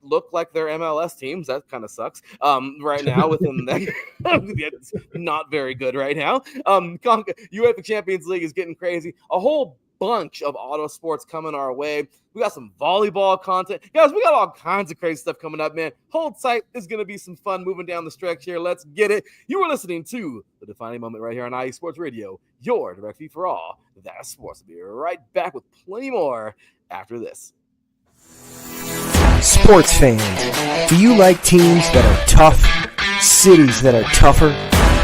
look like they're MLS teams. That kind of sucks right now within that. It's not very good right now. UEFA Champions League is getting crazy. A whole bunch of auto sports coming our way. We got some volleyball content. Guys, we got all kinds of crazy stuff coming up, man. Hold tight. There's going to be some fun moving down the stretch here. Let's get it. You are listening to The Defining Moment right here on IE Sports Radio, your direct feed for all that is sports. We'll be right back with plenty more after this. Sports fans, do you like teams that are tough, cities that are tougher,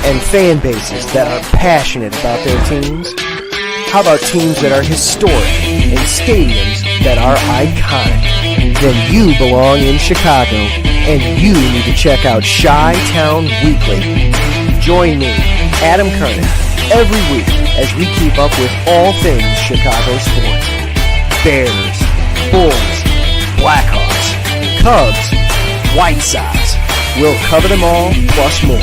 and fan bases that are passionate about their teams? How about teams that are historic and stadiums that are iconic? Then you belong in Chicago, and you need to check out Chi-Town Weekly. Join me, Adam Kernan, every week as we keep up with all things Chicago sports. Bears, Bulls, Blackhawks, Cubs, White Sox. We'll cover them all, plus more.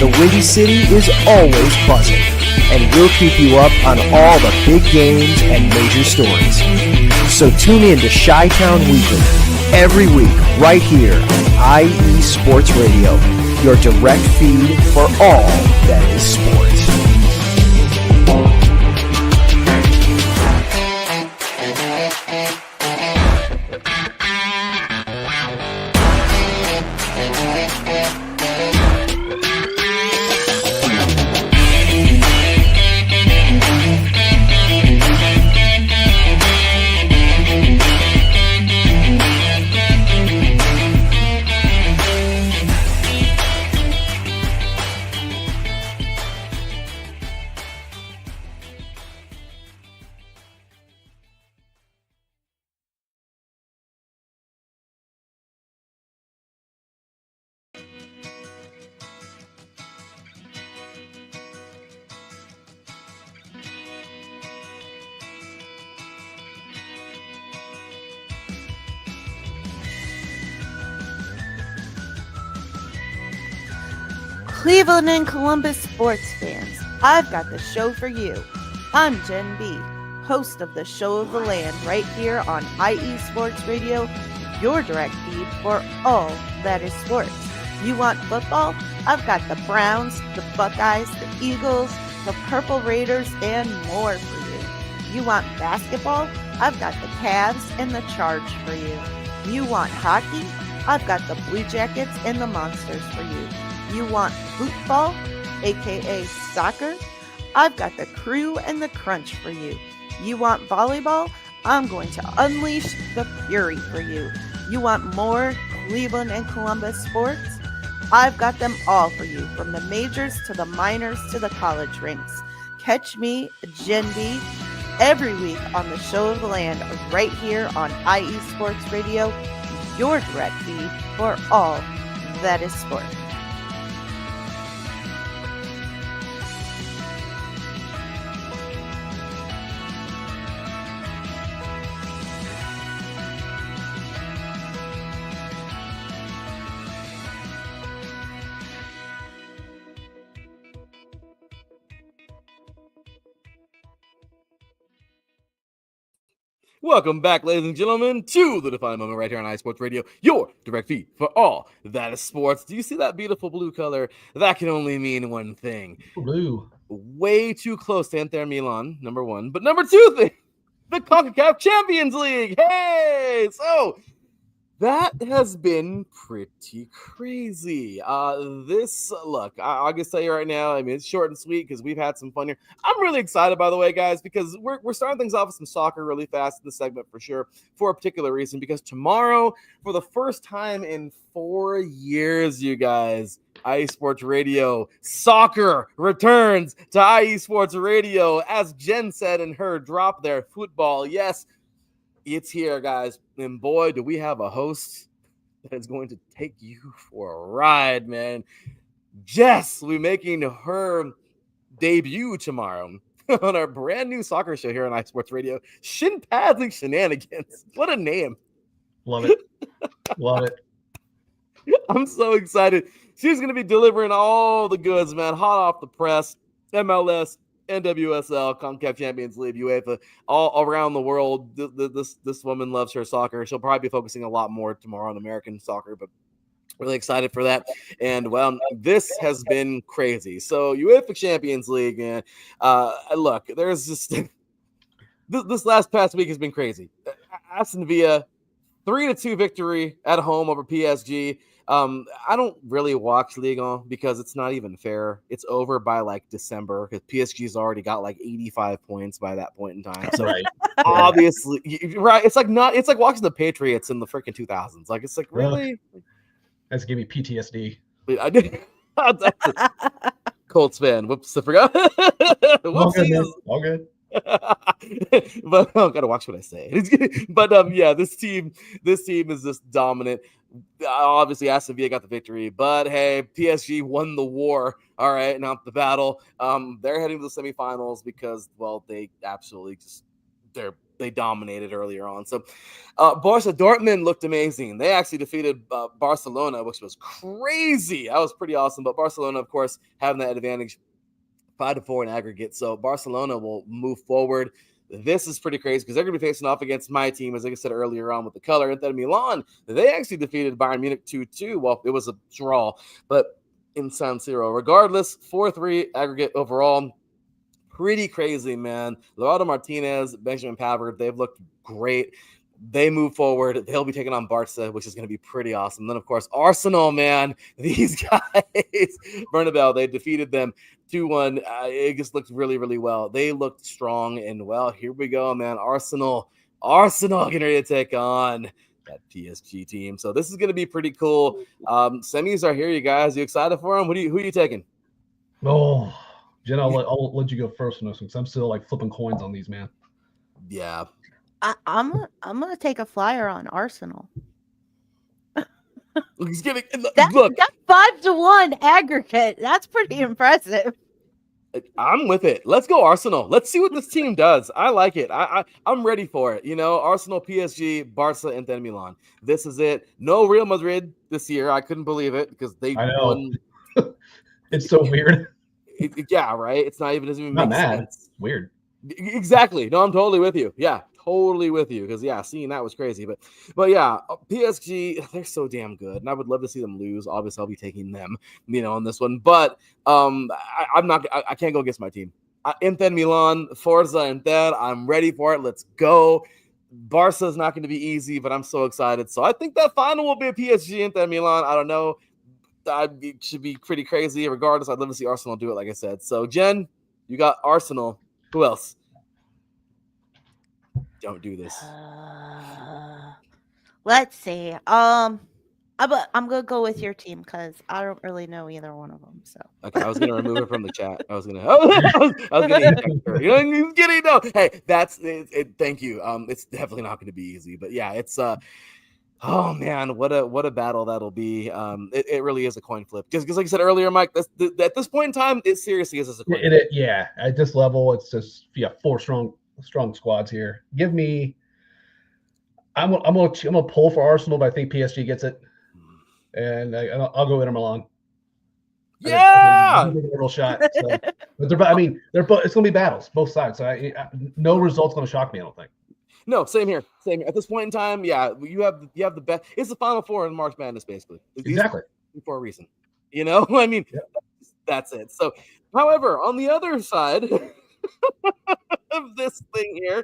The Windy City is always buzzing, and we'll keep you up on all the big games and major stories. So tune in to Chi-Town Weekly every week right here on IE Sports Radio, your direct feed for all that is sports. Cleveland and Columbus sports fans, I've got the show for you. I'm Jenn B, host of the Show of the Land right here on IE Sports Radio, your direct feed for all that is sports. You want football? I've got the Browns, the Buckeyes, the Eagles, the Purple Raiders, and more for you. You want basketball? I've got the Cavs and the Charge for you. You want hockey? I've got the Blue Jackets and the Monsters for you. You want football, aka soccer? I've got the Crew and the Crunch for you. You want volleyball? I'm going to unleash the fury for you. You want more Cleveland and Columbus sports? I've got them all for you, from the majors to the minors to the college rinks. Catch me, Jenn B, every week on the Show of the Land right here on IE Sports Radio, your direct feed for all that is sport. Welcome back, ladies and gentlemen, to the Defining Moment right here on iSports Radio, your direct feed for all that is sports. Do you see that beautiful blue color? That can only mean one thing. Blue. Way too close to Inter Milan, number one. But number two thing, the CONCACAF Champions League. Hey! So, that has been pretty crazy. I'll just tell you right now, I mean, it's short and sweet because we've had some fun here. I'm really excited, by the way, guys, because we're starting things off with some soccer really fast in this segment for sure, for a particular reason, because tomorrow, for the first time in 4 years, you guys, IE Sports Radio soccer returns to IE Sports Radio. As Jen said in her drop there, football, yes, it's here, guys. And boy, do we have a host that is going to take you for a ride, man. Jess will be making her debut tomorrow on our brand new soccer show here on iSports Radio. Shin Pads and Shenanigans. What a name. Love it. Love it. I'm so excited. She's going to be delivering all the goods, man. Hot off the press. MLS, NWSL, CONCACAF Champions League, UEFA, all around the world. This woman loves her soccer. She'll probably be focusing a lot more tomorrow on American soccer, but really excited for that. And, well, this has been crazy. So, UEFA Champions League, and look, there's just this last past week has been crazy. Aston Villa, 3-2 victory at home over PSG. I don't really watch Ligue 1 because it's not even fair. It's over by like December because PSG's already got like 85 points by that point in time. So Right. obviously, right? It's like watching the Patriots in the freaking 2000s. Like it's like really. That's giving me PTSD. I did. That's a Colts fan. Whoops, I forgot. Whoopsies. All good. But I gotta watch what I say. But yeah, this team is just dominant. Obviously, Aston Villa got the victory, but hey, PSG won the war. All right, now the battle. They're heading to the semifinals because, well, they absolutely they dominated earlier on. So, Borussia Dortmund looked amazing. They actually defeated Barcelona, which was crazy. That was pretty awesome. But Barcelona, of course, having that advantage. 5-4 in aggregate. So Barcelona will move forward. This is pretty crazy because they're going to be facing off against my team, as I said earlier on with the color. Inter Milan, they actually defeated Bayern Munich 2-2. Well, it was a draw, but in San Siro. Regardless, 4-3 aggregate overall. Pretty crazy, man. Lautaro Martinez, Benjamin Pavard, they've looked great. They move forward. They'll be taking on Barca, which is going to be pretty awesome. Then, of course, Arsenal, man. These guys, Bernabeu, they defeated them 2-1. It just looked really, really well. They looked strong. And, well, here we go, man. Arsenal getting ready to take on that PSG team. So this is going to be pretty cool. Semis are here, you guys. You excited for them? Who are you taking? Oh, Jen, I'll let you go first on this one because I'm still like flipping coins on these, man. Yeah. I'm gonna take a flyer on Arsenal. He's giving look. That 5-1 aggregate. That's pretty impressive. I'm with it. Let's go Arsenal. Let's see what this team does. I like it. I'm ready for it. You know, Arsenal, PSG, Barca, and Inter Milan. This is it. No Real Madrid this year. I couldn't believe it because they won. It's so weird. Yeah, right. It's not even doesn't even Not make mad. sense. Weird. Exactly. No, I'm totally with you. Yeah, totally with you. Because seeing that was crazy. But yeah, PSG, they're so damn good, and I would love to see them lose. Obviously, I'll be taking them, on this one. But I'm not. I can't go against my team. Inter Milan, Forza Inter. I'm ready for it. Let's go. Barca is not going to be easy, but I'm so excited. So I think that final will be a PSG Inter Milan. I don't know. It should be pretty crazy. Regardless, I'd love to see Arsenal do it, like I said. So Jen, you got Arsenal. Who else? Don't do this. Let's see. I'm gonna go with your team because I don't really know either one of them. So okay, I was gonna remove it from the chat. I was gonna eject her. You know, kidding? No, hey, that's it. Thank you. It's definitely not going to be easy, but yeah, it's oh man, what a battle that'll be. It really is a coin flip. Because like I said earlier, Mike, at this point in time, it seriously is a coin flip. Yeah, at this level, it's just four strong squads here. Give me. I'm gonna pull for Arsenal, but I think PSG gets it, and I'll go Inter Milan. Yeah, I think a real shot. So. But they're both. It's gonna be battles, both sides. So no result's gonna shock me. I don't think. No, same here. Same here. At this point in time, you have the best. It's the Final Four in March Madness, basically. Exactly. For a reason. You know, I mean, that's it. So, however, on the other side of this thing here,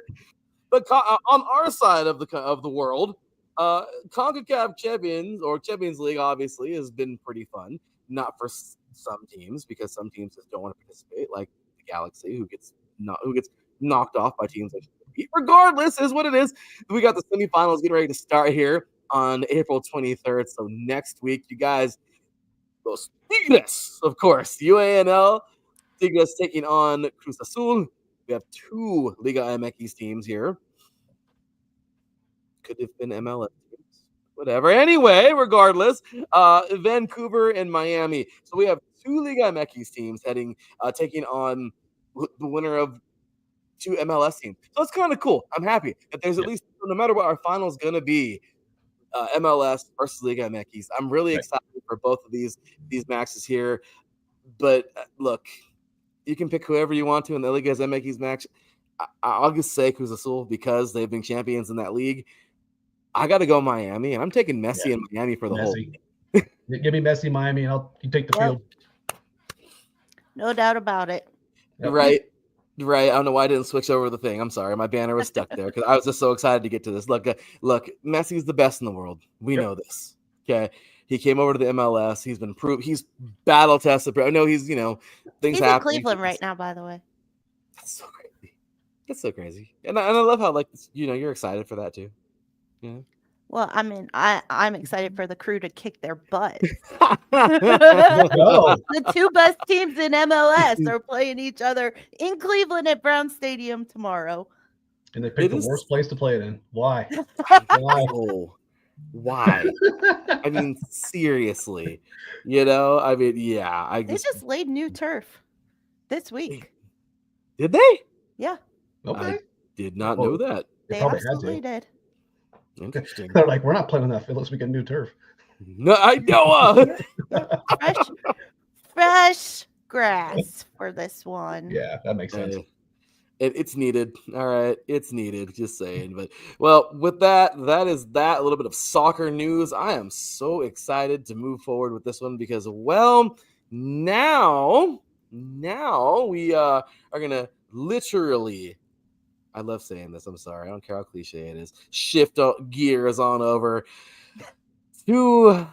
on our side of the world, CONCACAF Champions League obviously has been pretty fun. Not for some teams, because some teams just don't want to participate, like the Galaxy, who gets knocked off by teams like. Regardless, is what it is. We got the semifinals getting ready to start here on April 23rd. So next week, you guys, those Tigres, of course, UANL, Tigres taking on Cruz Azul. We have two Liga MX teams here. Could have been MLS teams. Whatever. Anyway, regardless, Vancouver and Miami. So we have two Liga MX teams taking on the winner of two MLS teams. So it's kind of cool. I'm happy that there's at least, no matter what our final is going to be, MLS versus Liga MX. I'm really excited for both of these matches here. But look, you can pick whoever you want to in the Liga MX match. I'll just say Cruz Azul because they've been champions in that league. I got to go Miami, and I'm taking Messi and Miami for the whole. Give me Messi, Miami, and you take the field. No doubt about it. Yep. Right. I don't know why I didn't switch over the thing. I'm sorry. My banner was stuck there because I was just so excited to get to this. Look, Messi's the best in the world. We know this. Okay. He came over to the MLS. He's been proved. He's battle tested. I know he's, things happen. He's in Cleveland right now, by the way. That's so crazy. That's so crazy. And I love how, you're excited for that too. Yeah. Well, I mean, I'm excited for the Crew to kick their butt. The two best teams in MLS are playing each other in Cleveland at Brown Stadium tomorrow. And they picked the worst place to play it in. Why? Why? I mean, seriously. They just laid new turf this week. Did they? Yeah. Okay. I did not know that. They absolutely did. Interesting. They're like, we're not playing enough unless we get new turf. No, I know. Fresh grass for this one. Yeah, that makes sense. It's needed. All right, it's needed. Just saying. But with that is that. A little bit of soccer news. I am so excited to move forward with this one because now we are gonna literally. I love saying this. I'm sorry. I don't care how cliche it is. Shift gears on over to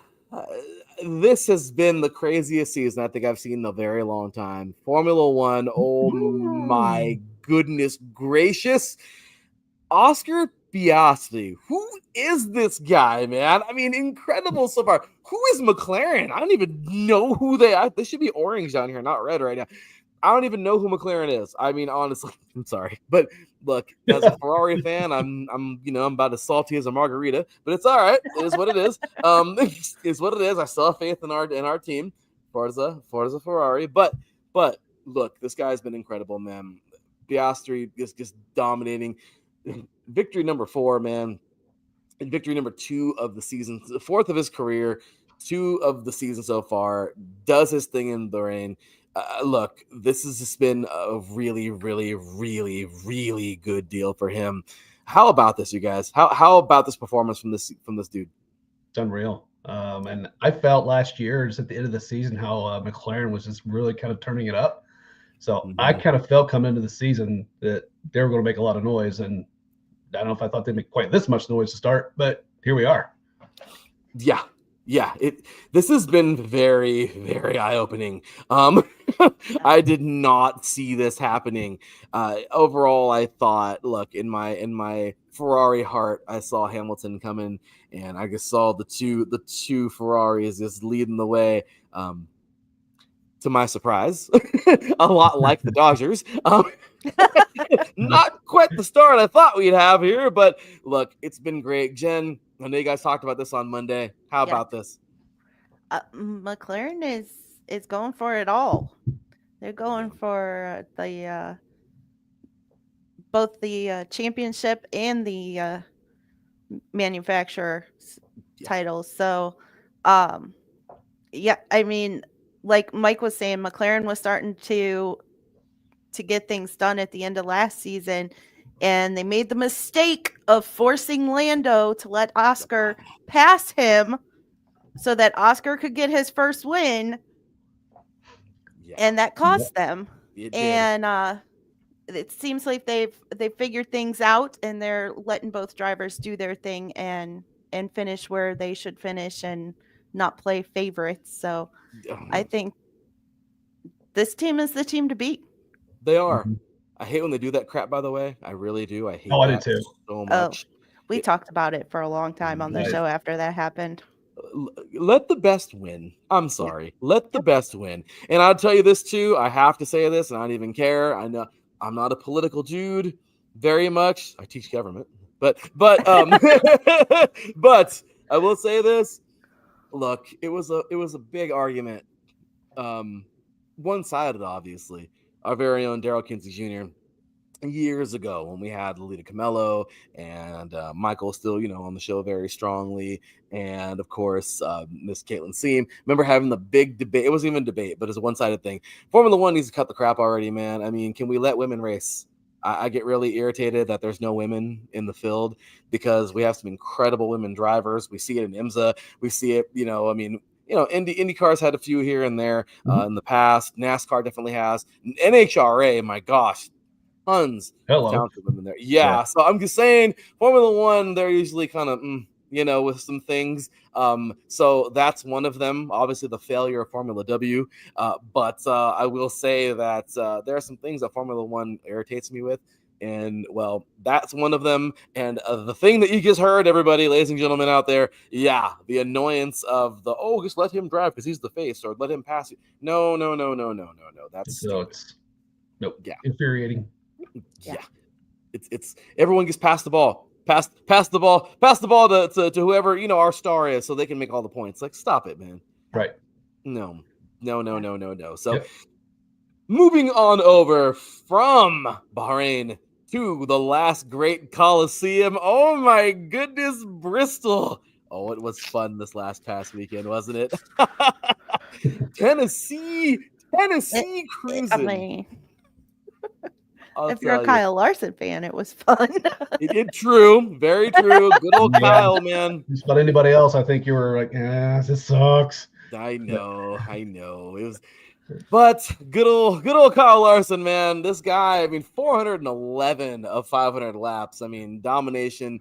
this has been the craziest season I think I've seen in a very long time. Formula One. Oh my goodness gracious. Oscar Piastri. Who is this guy, man? I mean, incredible so far. Who is McLaren? I don't even know who they are. They should be orange down here, not red right now. I don't even know who McLaren is. I mean, honestly, I'm sorry, but look, as a Ferrari fan, I'm about as salty as a margarita, but it's all right. It is what it is. It's what it is. I still have faith in our team, Forza Ferrari. But look, this guy's been incredible, man. Piastri is just dominating. Victory number 4, man. And victory number 2 of the season, the 4th of his career. 2 of the season so far, does his thing in the rain. look, this has just been a really, really, really, really good deal for him. How about this, you guys? How about this performance from this dude? It's unreal. And I felt last year, just at the end of the season, how McLaren was just really kind of turning it up. So I kind of felt coming into the season that they were going to make a lot of noise, and I don't know if I thought they'd make quite this much noise to start, but here we are. Yeah. This has been very, very eye-opening. I did not see this happening. Overall, I thought, look, in my Ferrari heart, I saw Hamilton coming, and I just saw the two Ferraris just leading the way. To my surprise, a lot like the Dodgers. Not quite the start I thought we'd have here, but look, it's been great. Jen, I know you guys talked about this on Monday. How about this? McLaren is going for it all. They're going for the both the championship and the manufacturer titles. So, I mean, like Mike was saying, McLaren was starting to get things done at the end of last season, and they made the mistake of forcing Lando to let Oscar pass him so that Oscar could get his first win, and that cost them. And it seems like they've figured things out, and they're letting both drivers do their thing and finish where they should finish and not play favorites. So I think this team is the team to beat. They are. I hate when they do that crap, by the way. I really do. I hate I do too. So much. We talked about it for a long time on the show after that happened. Let the best win. I'm sorry. Let the best win. And I'll tell you this too. I have to say this, and I don't even care. I know I'm not a political dude very much. I teach government. But but I will say this. Look, it was a big argument. One-sided, obviously. Our very own Daryl Kinsey Jr. years ago when we had Lolita Camello and Michael still, on the show very strongly. And of course, Miss Caitlin Seam. Remember having the big debate. It wasn't even a debate, but it's a one-sided thing. Formula One needs to cut the crap already, man. I mean, can we let women race? I get really irritated that there's no women in the field because we have some incredible women drivers. We see it in IMSA. We see it, IndyCar's had a few here and there in the past. NASCAR definitely has. NHRA, my gosh, tons of talented women there. Yeah, so I'm just saying, Formula One, they're usually kind of, with some things. So that's one of them. Obviously, the failure of Formula W. But I will say that there are some things that Formula One irritates me with. And, well, that's one of them. And the thing that you just heard, everybody, ladies and gentlemen out there, the annoyance of just let him drive because he's the face, or let him pass you. No. That's infuriating. Yeah. It's everyone gets past the ball. Pass the ball to whoever, our star is so they can make all the points. Like, stop it, man. Right. No. So moving on over from Bahrain to the last great Coliseum. Oh my goodness, Bristol. Oh, it was fun this past weekend, wasn't it? Tennessee cruising. I mean, if you're a Kyle Larson fan, it was fun. True. Very true. Good old Kyle, man. Just about anybody else, I think you were like, this sucks. I know. It was, but good old Kyle Larson, man. This guy, 411 of 500 laps. Domination,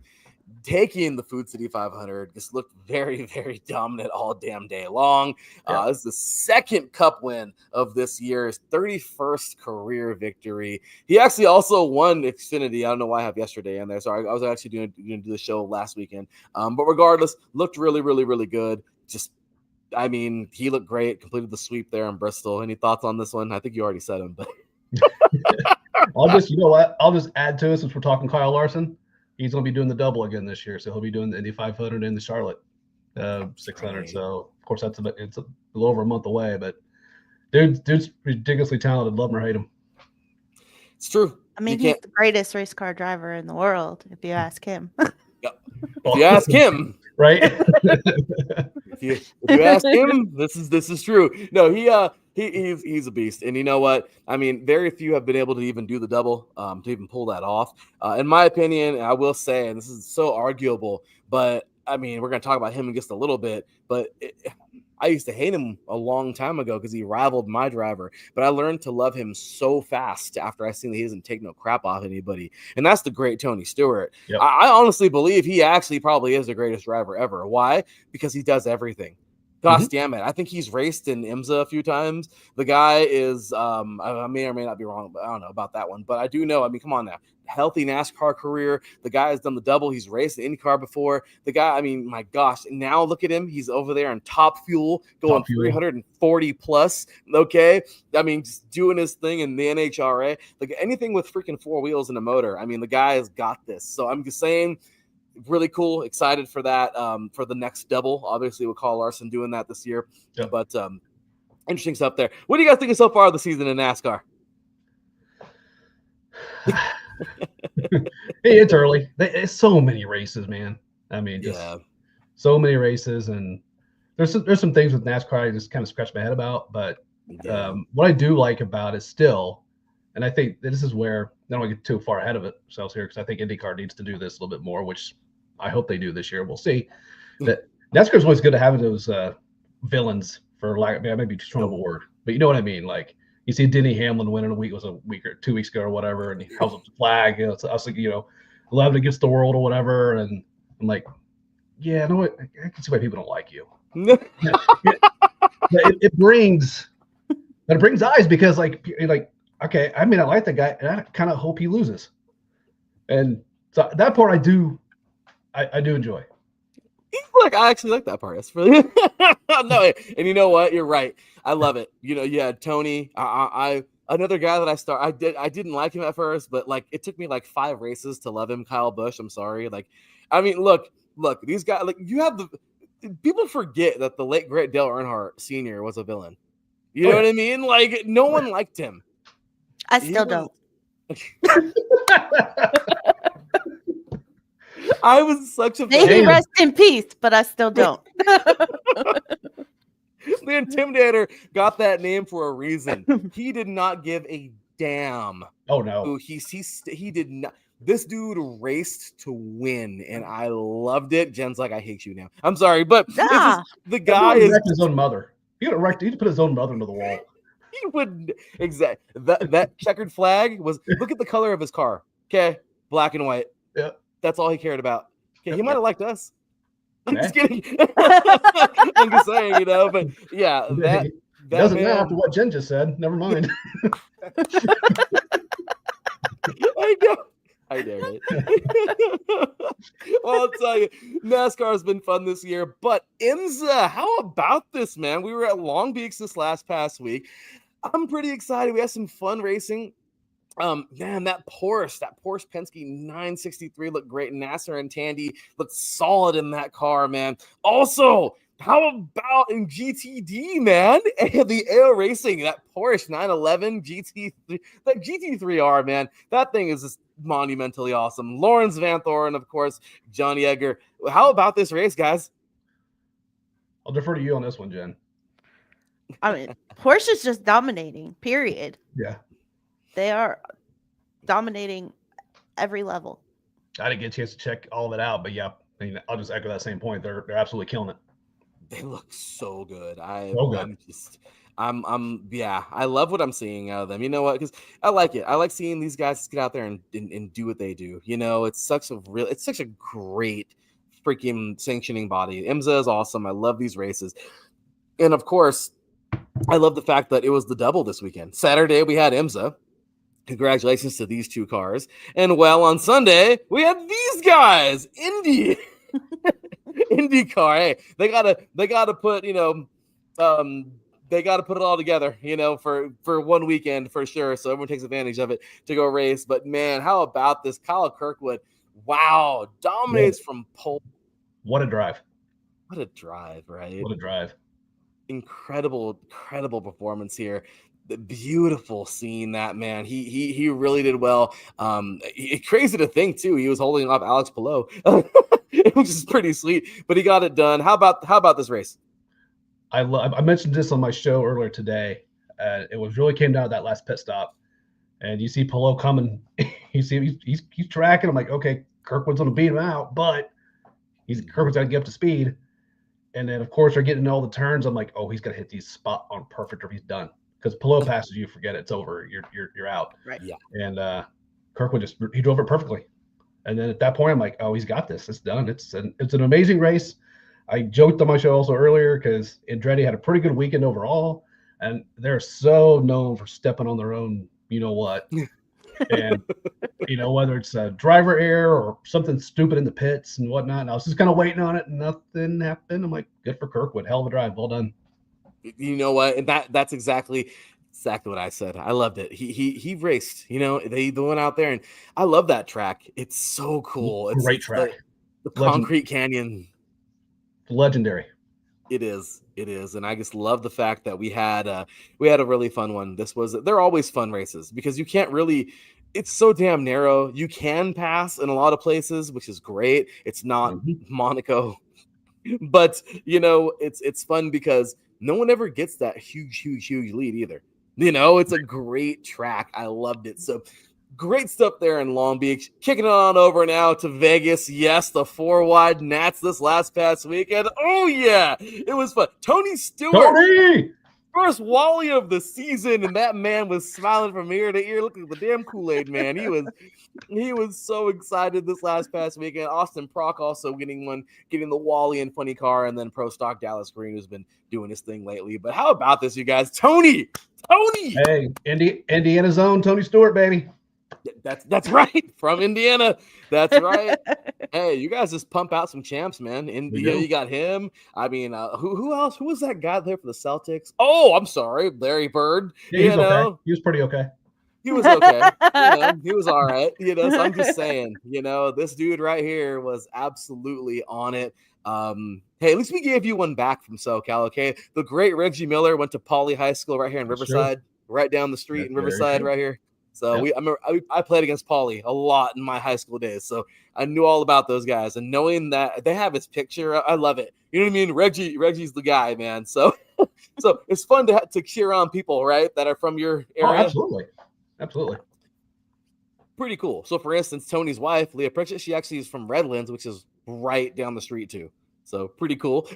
taking the Food City 500. Just looked very, very dominant all damn day long. This is the second Cup win of this year, his 31st career victory. He actually also won Xfinity. I don't know why I have yesterday in there. Sorry, I was actually going to do the show last weekend. But regardless, looked really, really, really good. He looked great. Completed the sweep there in Bristol. Any thoughts on this one? I think you already said them, but I'll just add to it since we're talking Kyle Larson. He's going to be doing the double again this year, so he'll be doing the Indy 500 and the Charlotte 600. Right. So of course it's a little over a month away, but dude's ridiculously talented. Love him or hate him. It's true. He's the greatest race car driver in the world, if you ask him. If you ask him, right? if you ask him, this is true. No, he's a beast. And you know what? I mean, very few have been able to even do the double, to even pull that off. In my opinion, I will say, and this is so arguable, but I mean, we're going to talk about him in just a little bit, but I used to hate him a long time ago because he rivaled my driver, but I learned to love him so fast after I seen that he doesn't take no crap off anybody. And that's the great Tony Stewart. Yep. I honestly believe he actually probably is the greatest driver ever. Why? Because he does everything. Gosh damn it. I think he's raced in IMSA a few times. The guy is, I may or may not be wrong, but I don't know about that one. But I do know, I mean, come on now. Healthy NASCAR career. The guy has done the double. He's raced in IndyCar before. The guy, I mean, my gosh. Now look at him. He's over there in Top Fuel, going 340 plus. Okay. I mean, just doing his thing in the NHRA. Like anything with freaking four wheels and a motor. I mean, the guy has got this. So I'm just saying, really cool. Excited for that. For the next double, obviously with Kyle Larson doing that this year. Yep. But interesting stuff there. What do you guys think so far of the season in NASCAR? Hey, it's early. There's so many races, man. I mean, just so many races, and there's some things with NASCAR I just kind of scratch my head about. But what I do like about it still, and I think this is where I don't want to get too far ahead of ourselves here, because I think IndyCar needs to do this a little bit more, which I hope they do this year. We'll see. That NASCAR is always good to have those villains, for lack, maybe too strong of a word, but you know what I mean. Like you see Denny Hamlin win in a week or 2 weeks ago or whatever, and he holds up the flag. You know, it's us, like, 11 against the world or whatever, and I'm like, yeah, you know what? I can see why people don't like you. It brings eyes, because like okay, I mean, I like the guy, and I kind of hope he loses, and so that part I do enjoy. Like, I actually like that part. That's really no, and you know what? You're right. I love it. Tony. I another guy that I didn't like him at first, but like it took me like 5 races to love him. Kyle Busch. I'm sorry. Like, I mean, look, these guys. Like, you have people forget that the late great Dale Earnhardt Sr. was a villain. You know what I mean? Like, no one liked him. I still don't. I was such a May he rest in peace, but I still don't. The Intimidator got that name for a reason. He did not give a damn. Oh no, he did not. This dude raced to win, and I loved it. Jen's like, I hate you now. I'm sorry, but the guy is his own mother. He put his own mother into the wall. He wouldn't. Exactly. That checkered flag was. Look at the color of his car. Okay, black and white. Yeah. That's all he cared about. Okay, he might have liked us. I'm just kidding. I'm just saying, but yeah, that doesn't matter after what Jen just said. Never mind. I dare it. Well, I'll tell you, NASCAR has been fun this year, but IMSA, how about this, man? We were at Long Beach this past week. I'm pretty excited. We had some fun racing. Man, that Porsche Penske 963 looked great. Nasser and Tandy looked solid in that car, man. Also, how about in GTD, man? The AO Racing, that Porsche 911 GT3, that GT3R, man, that thing is just monumentally awesome. Lawrence Van Thoren, of course, Johnny Egger. How about this race, guys? I'll defer to you on this one, Jen. I mean, Porsche is just dominating, period. Yeah. They are dominating every level. I didn't get a chance to check all of it out, but yeah, I mean, I'll just echo that same point. They're absolutely killing it. They look so good. I love what I'm seeing out of them. You know what? Because I like it. I like seeing these guys get out there and do what they do. It's such a great freaking sanctioning body. IMSA is awesome. I love these races. And of course, I love the fact that it was the double this weekend. Saturday, we had IMSA. Congratulations to these 2 cars. And on Sunday, we had these guys, IndyCar. Hey, they gotta put, they gotta put it all together, for one weekend for sure. So everyone takes advantage of it to go race. But man, how about this? Kyle Kirkwood, wow, dominates from pole. What a drive. What a drive, right? What a drive. Incredible performance here. The beautiful scene, that man. He really did well. Crazy to think too. He was holding off Alex Palou, which is pretty sweet. But he got it done. How about this race? I mentioned this on my show earlier today. It was really came down to that last pit stop, and you see Polo coming. You see he's tracking. I'm like, okay, Kirkwood's going to beat him out, but Kirkwood's got to get up to speed. And then of course they're getting all the turns. I'm like, oh, he's got to hit these spot on perfect, or he's done. Because Polo passes you, forget it, it's over. You're out. Right. Yeah. And Kirkwood he drove it perfectly. And then at that point, I'm like, oh, he's got this. It's done. It's an amazing race. I joked on my show also earlier because Andretti had a pretty good weekend overall, and they're so known for stepping on their own, you know what, and whether it's a driver error or something stupid in the pits and whatnot. And I was just kind of waiting on it, and nothing happened. I'm like, good for Kirkwood, hell of a drive, well done. You know what? And that's exactly what I said. I loved it. He raced. They went out there, and I love that track. It's so cool. It's great track. The concrete canyon. Legendary. It is, and I just love the fact that we had a really fun one. They're always fun races because you can't really. It's so damn narrow. You can pass in a lot of places, which is great. It's not Monaco, but it's fun because no one ever gets that huge lead either. It's a great track. I loved it. So great stuff there in Long Beach. Kicking it on over now to Vegas. Yes, the 4 wide Nats this past weekend. Oh, yeah. It was fun. Tony Stewart. First Wally of the season, and that man was smiling from ear to ear, looking at the damn Kool-Aid man. He was so excited this past weekend. Austin Prock also getting the Wally and funny car, and then Pro Stock Dallas Green, who's been doing his thing lately. But how about this, you guys? Tony! Hey, Indiana's own Tony Stewart, baby. That's right, from Indiana. That's right. Hey, you guys just pump out some champs, man. You got him. I mean, who else? Who was that guy there for the Celtics? Oh, I'm sorry, Larry Bird. Yeah, okay. He was pretty okay. He was okay. He was all right. So I'm just saying, this dude right here was absolutely on it. Hey, at least we gave you one back from SoCal, okay? The great Reggie Miller went to Pauley High School right here in Riverside, right down the street in Riverside right here. So I played against Pauley a lot in my high school days, so I knew all about those guys. And knowing that they have his picture, I love it. You know what I mean? Reggie's the guy, man. So it's fun to cheer on people, right, that are from your area. Oh, absolutely. Pretty cool. So, for instance, Tony's wife, Leah Pritchett, she actually is from Redlands, which is right down the street too. So pretty cool.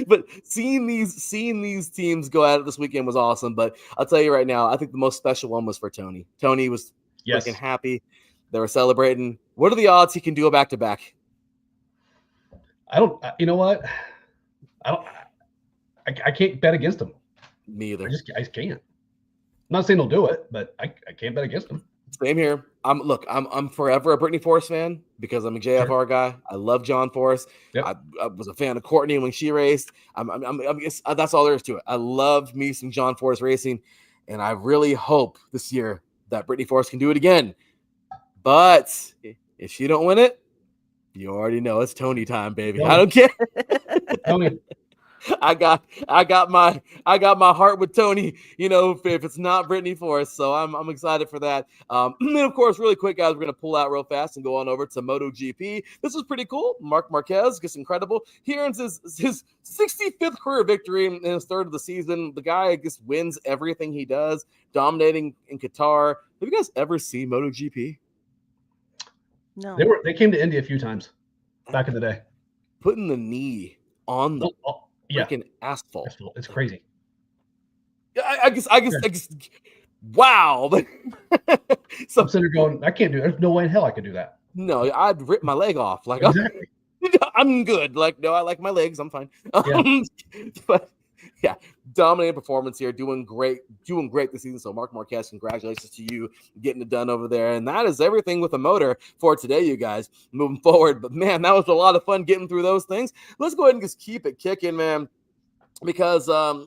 But seeing these teams go at it this weekend was awesome. But I'll tell you right now, I think the most special one was for Tony. Tony was freaking happy. They were celebrating. What are the odds he can do a back-to-back? You know what? I can't bet against him. Me either. I just can't. I'm not saying he'll do it, but I can't bet against him. Same here. I'm forever a Brittany Force fan because I'm a JFR guy. I love John Force. Yep. I was a fan of Courtney when she raced. That's all there is to it. I love me some John Force racing, and I really hope this year that Brittany Force can do it again. But if she don't win it, you already know it's Tony time, baby. Tony. I don't care. Tony. I got my heart with Tony, if it's not Brittany Force. So I'm excited for that. And of course, really quick, guys, we're going to pull out real fast and go on over to MotoGP. This is pretty cool. Marc Marquez gets incredible. He earns his 65th career victory in his third of the season. The guy just wins everything he does, dominating in Qatar. Have you guys ever seen MotoGP? No. They came to India a few times back in the day. Putting the knee on the freaking asphalt. It's crazy. I guess. Wow. So I'm sitting there going, I can't do it. There's no way in hell I could do that. No, I'd rip my leg off. Like, exactly. I'm good. Like, no, I like my legs. I'm fine. But yeah, dominating performance here, doing great this season. So Marc Marquez, congratulations to you getting it done over there. And that is everything with the motor for today, you guys, moving forward. But man, that was a lot of fun getting through those things. Let's go ahead and just keep it kicking, man, because I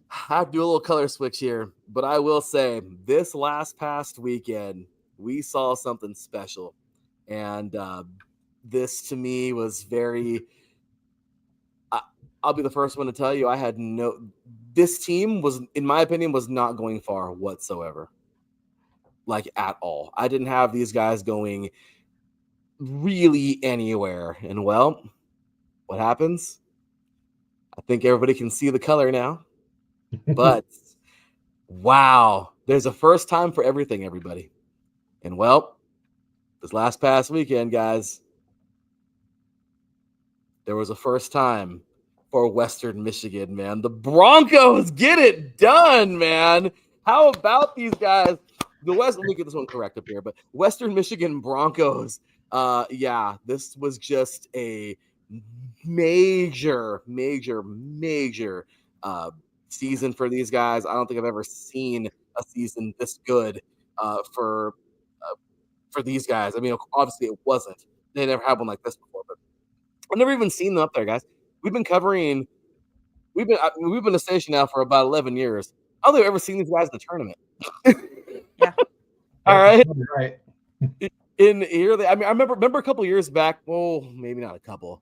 have to do a little color switch here, but I will say this past weekend, we saw something special. And this to me was very, I'll be the first one to tell you, this team was, in my opinion, was not going far whatsoever. Like at all. I didn't have these guys going really anywhere. And well, what happens? I think everybody can see the color now. But wow, there's a first time for everything, everybody. And well, this past weekend, guys, there was a first time for Western Michigan, man. The Broncos get it done, man. How about these guys? Let me get this one correct up here, but Western Michigan Broncos. Yeah, this was just a major season for these guys. I don't think I've ever seen a season this good for these guys. I mean, obviously it wasn't. They never had one like this before, but I've never even seen them up there, guys. We've been a station now for about 11 years. I don't think I've ever seen these guys in the tournament. Yeah. All right. Right. In here, I remember a couple years back. Well, maybe not a couple.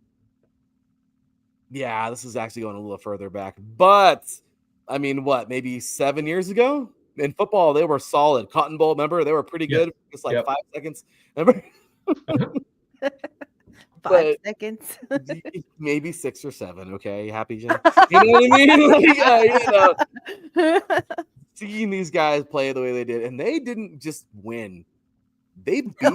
Yeah, this is actually going a little further back. But I mean, what? Maybe 7 years ago in football, they were solid. Cotton Bowl, remember? They were pretty good. Just like 5 seconds. Remember? 5 seconds. Maybe 6 or 7. Okay, happy, Jen? You know what I mean? Seeing these guys play the way they did, and they didn't just win; they beat their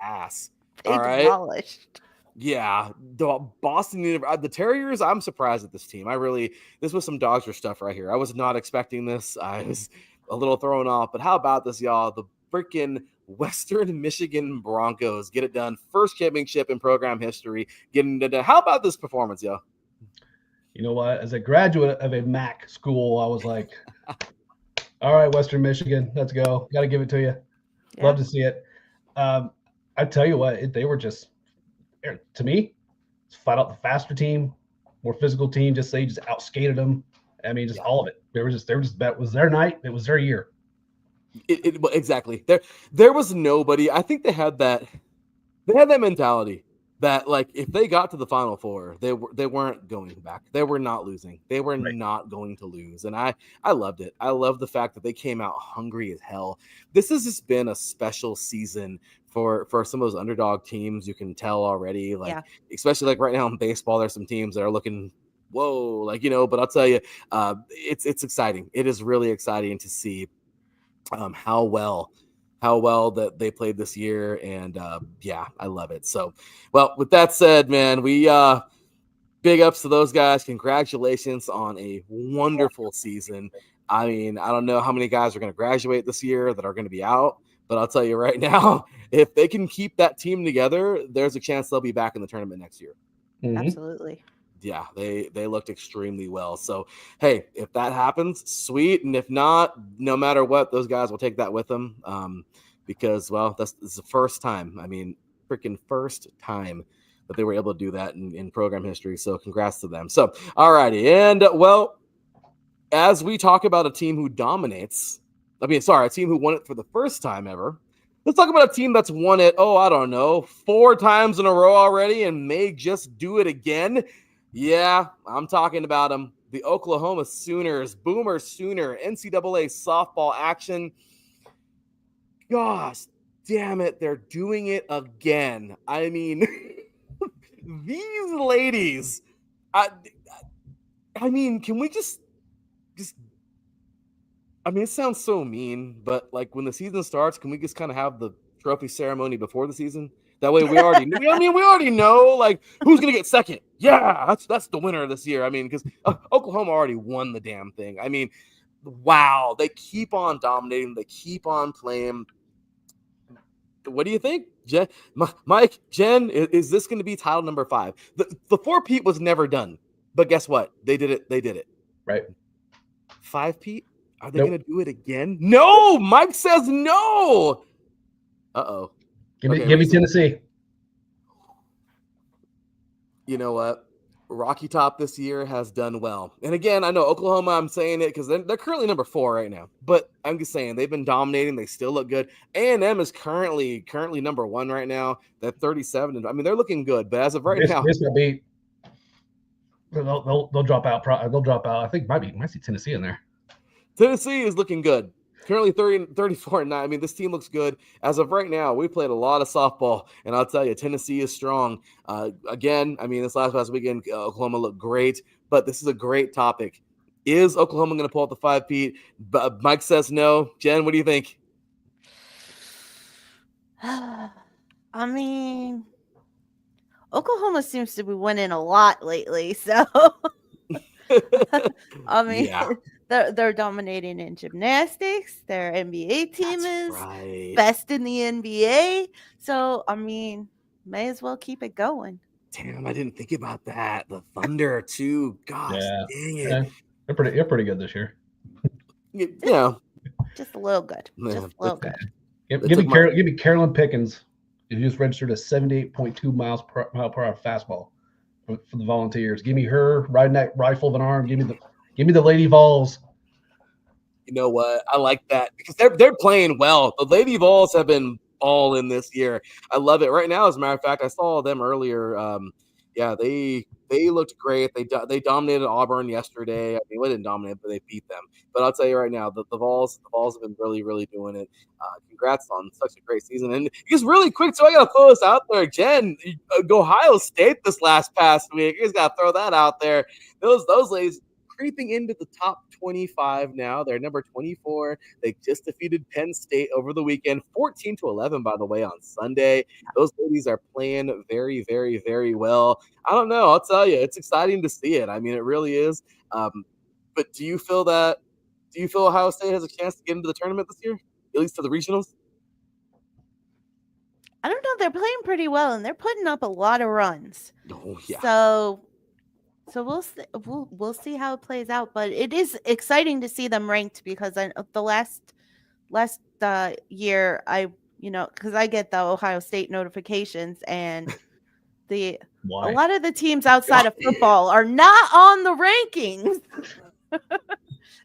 ass. They all right, demolished. Yeah, the Boston the Terriers. I'm surprised at this team. This was some Dodger stuff right here. I was not expecting this. I was a little thrown off. But how about this, y'all? The freaking Western Michigan Broncos get it done. First championship in program history. Getting it done. How about this performance, y'all? You know what? As a graduate of a MAC school, I was like, all right, Western Michigan, let's go. Got to give it to you. Yeah. Love to see it. I tell you what, they were just, to me, flat out the faster team, more physical team. Just outskated them. I mean, just all of it. They were just that was their night. It was their year. Exactly. There was nobody. I think they had that mentality that, like, if they got to the Final Four, they weren't going back. They were not losing. They were not going to lose. And I loved it. I love the fact that they came out hungry as hell. This has just been a special season for some of those underdog teams. You can tell already, especially like right now in baseball, there's some teams that are looking, whoa, but I'll tell you, it's exciting. It is really exciting to see how well that they played this year. And I love it. So, well, with that said, man, we big ups to those guys. Congratulations on a wonderful season. I mean, I don't know how many guys are going to graduate this year that are going to be out, but I'll tell you right now, if they can keep that team together, there's a chance they'll be back in the tournament next year. Mm-hmm. Absolutely. Yeah, they looked extremely well. So, hey, if that happens, sweet. And if not, no matter what, those guys will take that with them because, well, this is the first time. I mean, freaking first time that they were able to do that in program history. So congrats to them. So, all righty. And, well, as we talk about a team who dominates, a team who won it for the first time ever, let's talk about a team that's won it, 4 times in a row already and may just do it again. Yeah, I'm talking about them. The Oklahoma Sooners, Boomer Sooner, NCAA softball action. Gosh, damn it, they're doing it again. I mean, these ladies. I mean, can we just? I mean, it sounds so mean, but like when the season starts, can we just kind of have the trophy ceremony before the season? That way we already we already know like who's going to get second. Yeah, that's the winner this year. I mean, because Oklahoma already won the damn thing. I mean, wow, they keep on dominating. They keep on playing. What do you think, Jen? Mike, Jen, is this going to be title number 5? The 4-peat was never done, but guess what? They did it. They did it. Right. 5-peat? Are they going to do it again? No, Mike says no. Uh-oh. Give me Tennessee. You know what? Rocky Top this year has done well. And again, I know Oklahoma, I'm saying it because they're currently number 4 right now. But I'm just saying they've been dominating. They still look good. A&M is currently number 1 right now. They're 37. I mean, they're looking good. But as of right now, they'll drop out. They'll drop out. I think might see Tennessee in there. Tennessee is looking good. Currently 34-9. I mean, this team looks good. As of right now, we played a lot of softball, and I'll tell you, Tennessee is strong. Again, I mean, this last weekend, Oklahoma looked great, but this is a great topic. Is Oklahoma going to pull out the 5-peat? Mike says no. Jen, what do you think? I mean, Oklahoma seems to be winning a lot lately, so I mean, Yeah. they're dominating in gymnastics. Their NBA team That's is right. best in the NBA. So I mean, may as well keep it going. Damn, I didn't think about that. The Thunder too. Gosh, dang it. Yeah. They're pretty good this year. You know, Just a little good. Yeah, Just a little good. Give me Carolyn Pickens. You just registered a 78.2 mile per hour fastball for the Volunteers. Give me her riding that rifle of an arm. Give me the Lady Vols. You know what? I like that because they're playing well. The Lady Vols have been all in this year. I love it. Right now, as a matter of fact, I saw them earlier. Yeah, they looked great. They dominated Auburn yesterday. I mean, they didn't dominate, but they beat them. But I'll tell you right now, the Vols have been really, really doing it. Congrats on such a great season. And just really quick, so I got to throw this out there. Jen, Ohio State this past week. You just got to throw that out there. Those ladies creeping into the top 25 now. They're number 24. They just defeated Penn State over the weekend, 14-11, by the way, on Sunday. Those ladies are playing very, very, very well. I don't know. I'll tell you, it's exciting to see it. I mean, it really is. But do you feel Ohio State has a chance to get into the tournament this year, at least to the regionals? I don't know. They're playing pretty well, and they're putting up a lot of runs. Oh, yeah. So we'll see how it plays out. But it is exciting to see them ranked because the last year because I get the Ohio State notifications, and a lot of the teams outside of football are not on the rankings.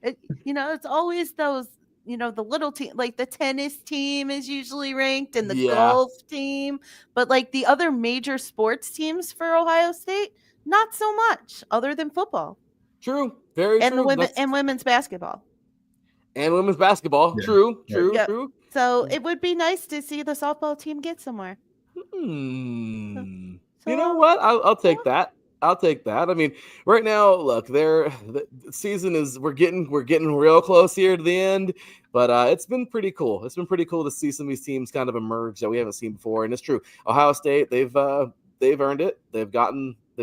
It's always those, the little team, like the tennis team is usually ranked and the golf team, but like the other major sports teams for Ohio State, not so much, other than football. True. Very and true. Women's basketball. And women's basketball. Yeah. True. Yep. True. So it would be nice to see the softball team get somewhere. You know what? I'll take that. I'll take that. I mean, right now, look, the season is we're getting real close here to the end, but it's been pretty cool. It's been pretty cool to see some of these teams kind of emerge that we haven't seen before. And it's true. Ohio State, they've earned it. They've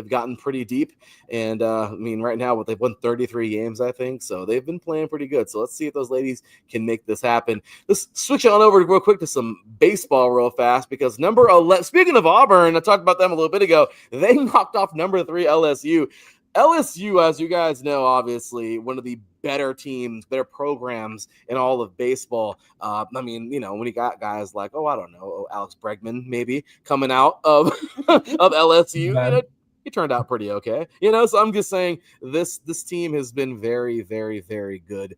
gotten pretty deep, and I mean, right now, they've won 33 games, I think, so they've been playing pretty good. So let's see if those ladies can make this happen. Let's switch on over real quick to some baseball real fast, because number 11, speaking of Auburn, I talked about them a little bit ago, they knocked off number 3 LSU. LSU, as you guys know, obviously one of the better teams, better programs in all of baseball. I mean, when you got guys like, Alex Bregman maybe coming out of LSU, he turned out pretty okay. So I'm just saying this team has been very, very, very good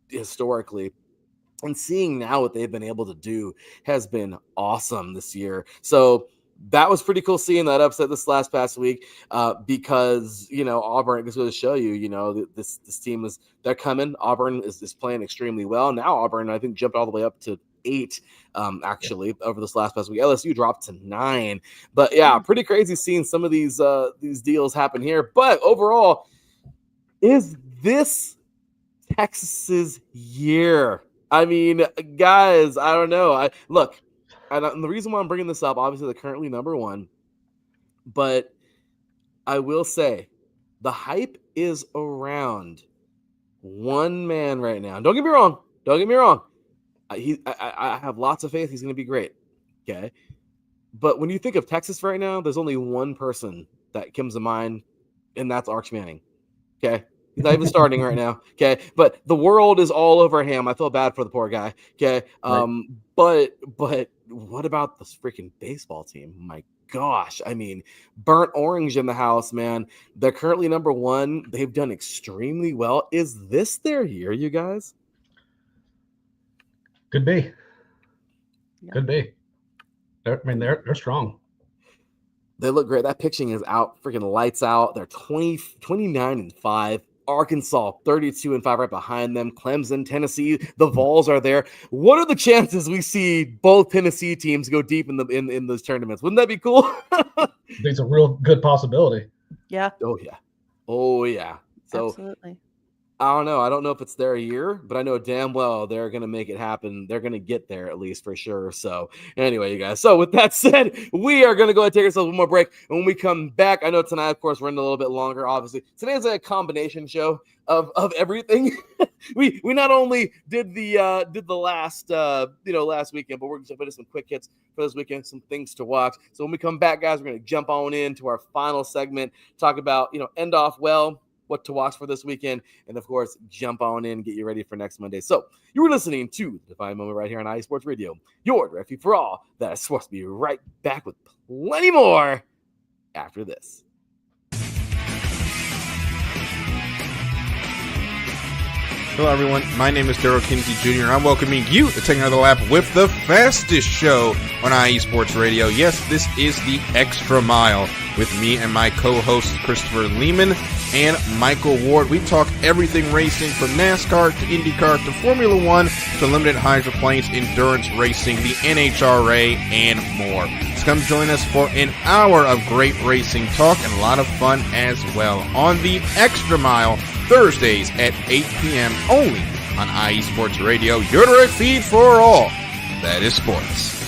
historically. And seeing now what they've been able to do has been awesome this year. So that was pretty cool seeing that upset this past week because, Auburn is going to show you, this team they're coming. Auburn is playing extremely well. Now Auburn, I think, jumped all the way up to 8 over this past week. LSU dropped to 9. But yeah, pretty crazy seeing some of these deals happen here. But overall, is this Texas's year? I mean, guys, I don't know. And the reason why I'm bringing this up, obviously they're currently number 1, but I will say the hype is around one man right now. Don't get me wrong. I have lots of faith he's going to be great. Okay. But when you think of Texas right now, there's only one person that comes to mind, and that's Arch Manning. Okay. He's not even starting right now. Okay. But the world is all over him. I feel bad for the poor guy. Okay. Right. But what about this freaking baseball team? My gosh. I mean, burnt orange in the house, man. They're currently number 1. They've done extremely well. Is this their year, you guys? Could be. Yeah. Could be. They're strong. They look great. That pitching is out, freaking lights out. They're 29-5. Arkansas 32-5 right behind them. Clemson, Tennessee, the Vols are there. What are the chances we see both Tennessee teams go deep in those tournaments? Wouldn't that be cool? It's a real good possibility. Yeah. Oh yeah. So absolutely. I don't know. I don't know if it's their year, but I know damn well they're going to make it happen. They're going to get there at least for sure. So anyway, you guys. So with that said, we are going to go ahead and take ourselves one more break. And when we come back, I know tonight, of course, we're running a little bit longer. Obviously, today's a combination show of everything. we not only did the last last weekend, but we're going to put some quick hits for this weekend, some things to watch. So when we come back, guys, we're going to jump on into our final segment, talk about end off well, what to watch for this weekend, and of course, jump on in, get you ready for next Monday. So you were listening to The Defining Moment right here on IE Sports Radio, your directory for all that is supposed to be right back with plenty more after this. Hello, everyone. My name is Daryl Kinsey Jr. I'm welcoming you to take another lap with the fastest show on IE Sports Radio. Yes, this is the Extra Mile with me and my co-hosts Christopher Lehman and Michael Ward. We talk everything racing from NASCAR to IndyCar to Formula One to limited hydroplanes, endurance racing, the NHRA, and more. So come join us for an hour of great racing talk and a lot of fun as well on the Extra Mile, Thursdays at 8 p.m. only on IE Sports Radio, your direct feed for all that is sports.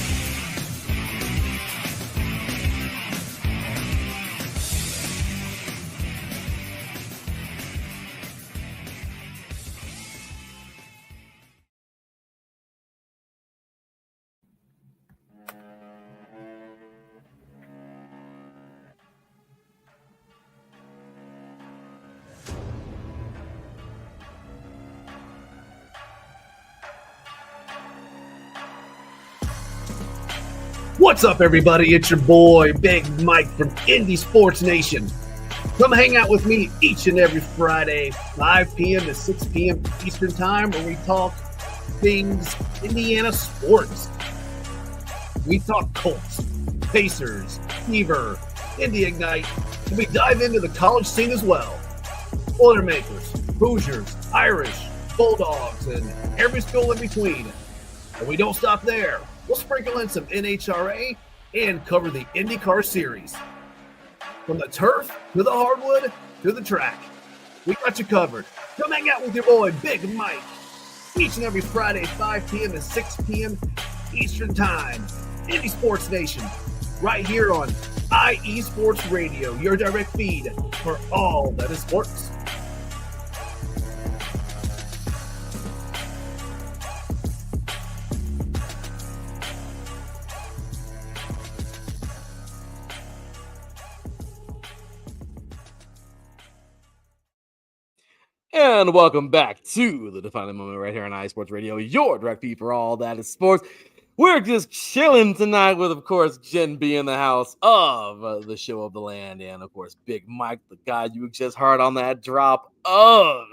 What's up, everybody? It's your boy, Big Mike from Indy Sports Nation. Come hang out with me each and every Friday, 5 p.m. to 6 p.m. Eastern Time, where we talk things Indiana sports. We talk Colts, Pacers, Fever, Indy Ignite, and we dive into the college scene as well. Boilermakers, Hoosiers, Irish, Bulldogs, and every school in between. And we don't stop there. We'll sprinkle in some NHRA and cover the IndyCar series. From the turf to the hardwood to the track, we got you covered. Come hang out with your boy, Big Mike, each and every Friday, 5 p.m. to 6 p.m. Eastern Time. Indy Sports Nation, right here on IE Sports Radio, your direct feed for all that is sports. And welcome back to the Defining Moment right here on IE Sports Radio, your direct feed for all that is sports. We're just chilling tonight with, of course, Jenn B in the house of the show of the land, and of course, Big Mike, the guy you just heard on that drop of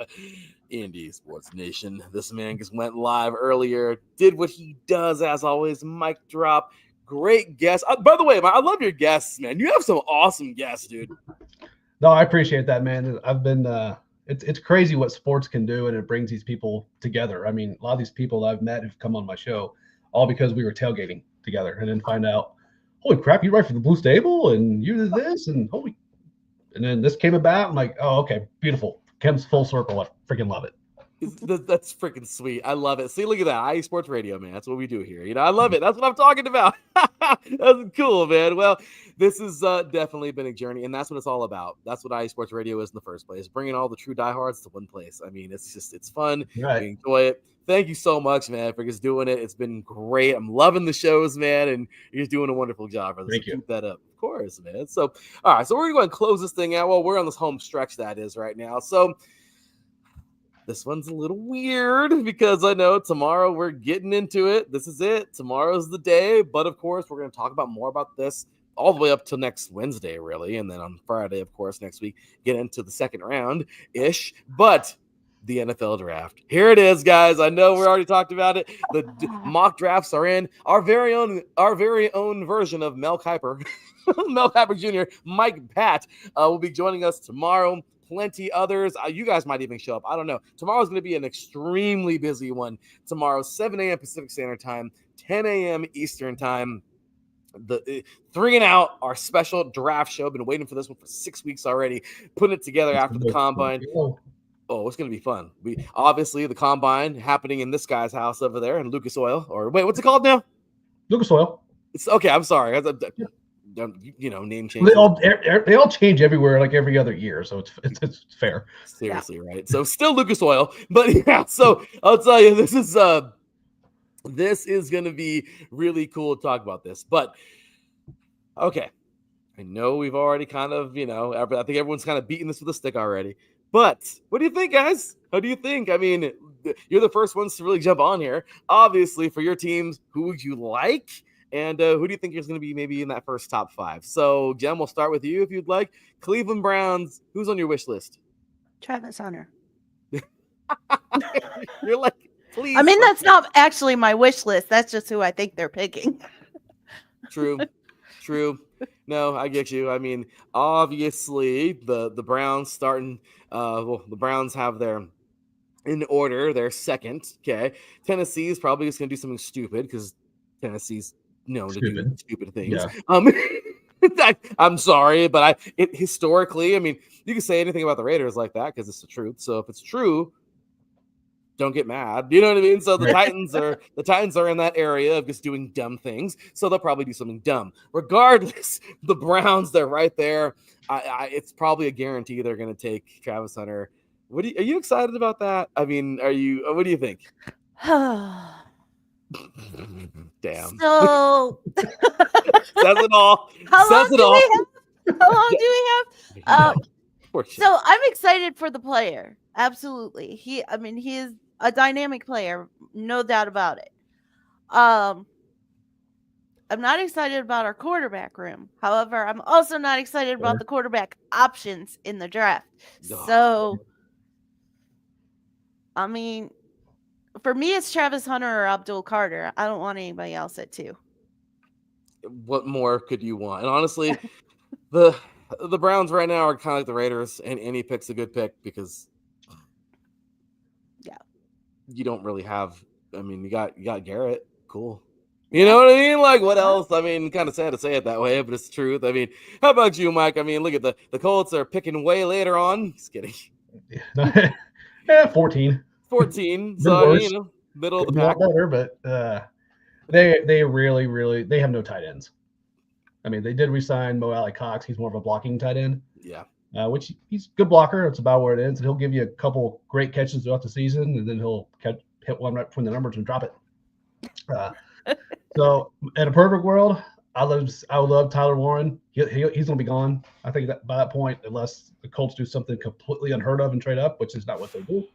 Indy Sports Nation. This man just went live earlier, did what he does as always, mic drop. Great guest. By the way, I love your guests, man. You have some awesome guests, dude. No, I appreciate that, man. I've been it's crazy what sports can do, and it brings these people together. I mean, a lot of these people I've met who've come on my show, all because we were tailgating together, and then find out, holy crap, you write for the Blue Stable, and you did this, and then this came about. I'm like, oh, okay, beautiful. Comes full circle. I freaking love it. That's freaking sweet. I love it. See, look at that. IE Sports Radio, man. That's what we do here. You know, I love it. That's what I'm talking about. That's cool, man. Well, this has definitely been a journey, and that's what it's all about. That's what IE Sports Radio is in the first place, bringing all the true diehards to one place. I mean, it's fun. Right. We enjoy it. Thank you so much, man, for just doing it. It's been great. I'm loving the shows, man, and you're just doing a wonderful job, brother. Thank so you. Keep that up. Of course, man. So, all right. So we're going to go ahead and close this thing out. Well, we're on this home stretch, that is, right now. So this one's a little weird because I know tomorrow we're getting into it. This is it. Tomorrow's the day. But, of course, we're going to talk about more about this all the way up till next Wednesday, really. And then on Friday, of course, next week, get into the second round-ish. But the NFL draft. Here it is, guys. I know we already talked about it. The mock drafts are in. Our very own version of Mel Kiper, Mel Kiper Jr., Mike Pat, will be joining us tomorrow. plenty others. You guys might even show up. I don't know. Tomorrow's going to be an extremely busy one. Tomorrow, 7 a.m. Pacific Standard Time, 10 a.m. Eastern Time. The 3 and Out, our special draft show. Been waiting for this one for 6 weeks already. Putting it together after the combine. Oh, it's going to be fun. We obviously the combine happening in this guy's house over there in Lucas Oil. Or wait, what's it called now? Lucas Oil. It's okay. I'm sorry. Name change. They all change everywhere, like every other year. So it's fair. Seriously, right? So still Lucas Oil, but yeah. So I'll tell you, this is going to be really cool to talk about this. But okay, I know we've already kind of, I think everyone's kind of beating this with a stick already. But what do you think, guys? How do you think? I mean, you're the first ones to really jump on here. Obviously, for your teams, who would you like? And who do you think is going to be maybe in that first top 5? So, Jen, we'll start with you if you'd like. Cleveland Browns, who's on your wish list? Travis Hunter. You're like, please. I mean, that's not actually my wish list. That's just who I think they're picking. True. No, I get you. I mean, obviously, the Browns starting. The Browns have their in order. They're second. Okay, Tennessee is probably just going to do something stupid because Tennessee's known to do stupid things. Yeah. I'm sorry, but historically, I mean, you can say anything about the Raiders like that because it's the truth. So if it's true, don't get mad. You know what I mean? So the Titans are in that area of just doing dumb things. So they'll probably do something dumb. Regardless, the Browns, they're right there. It's probably a guarantee they're going to take Travis Hunter. Are you excited about that? I mean, what do you think? Damn. So says it all. How long do we have? So I'm excited for the player. Absolutely. He is a dynamic player, no doubt about it. I'm not excited about our quarterback room. However, I'm also not excited about the quarterback options in the draft. So, I mean, for me, it's Travis Hunter or Abdul Carter. I don't want anybody else at 2. What more could you want? And honestly, the Browns right now are kind of like the Raiders, and any pick's a good pick because you don't really have. I mean, you got Garrett. Cool. You know what I mean? Like, what else? I mean, kind of sad to say it that way, but it's the truth. I mean, how about you, Mike? I mean, look at the Colts are picking way later on. Just kidding. 14. 14. So, middle of the pack. Better, but they really they have no tight ends. I mean, they did resign Mo Alley Cox. He's more of a blocking tight end. Yeah. Which he's a good blocker. That's about where it ends. And he'll give you a couple great catches throughout the season, and then he'll hit one right between the numbers and drop it. So in a perfect world, I would love Tyler Warren. He's going to be gone. I think that by that point, unless the Colts do something completely unheard of and trade up, which is not what they do.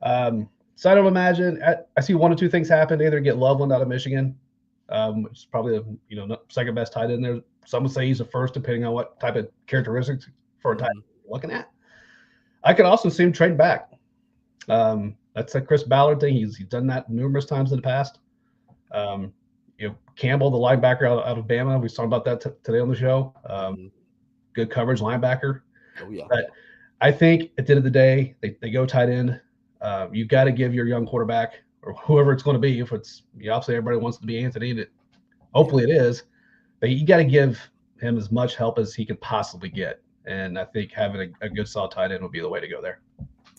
So I don't imagine. I see one or two things happen. They either get Loveland out of Michigan, which is probably the second best tight end there. Some would say he's the first, depending on what type of characteristics for a tight end you're looking at. I could also see him trade back. That's a Chris Ballard thing. He's done that numerous times in the past. Campbell, the linebacker out of Bama, we talked about that today on the show. Good coverage linebacker. Oh yeah. But I think at the end of the day, they go tight end. You got to give your young quarterback or whoever it's going to be. If it's obviously everybody wants it to be Anthony, and hopefully it is, but you got to give him as much help as he could possibly get. And I think having a good solid tight end would be the way to go there.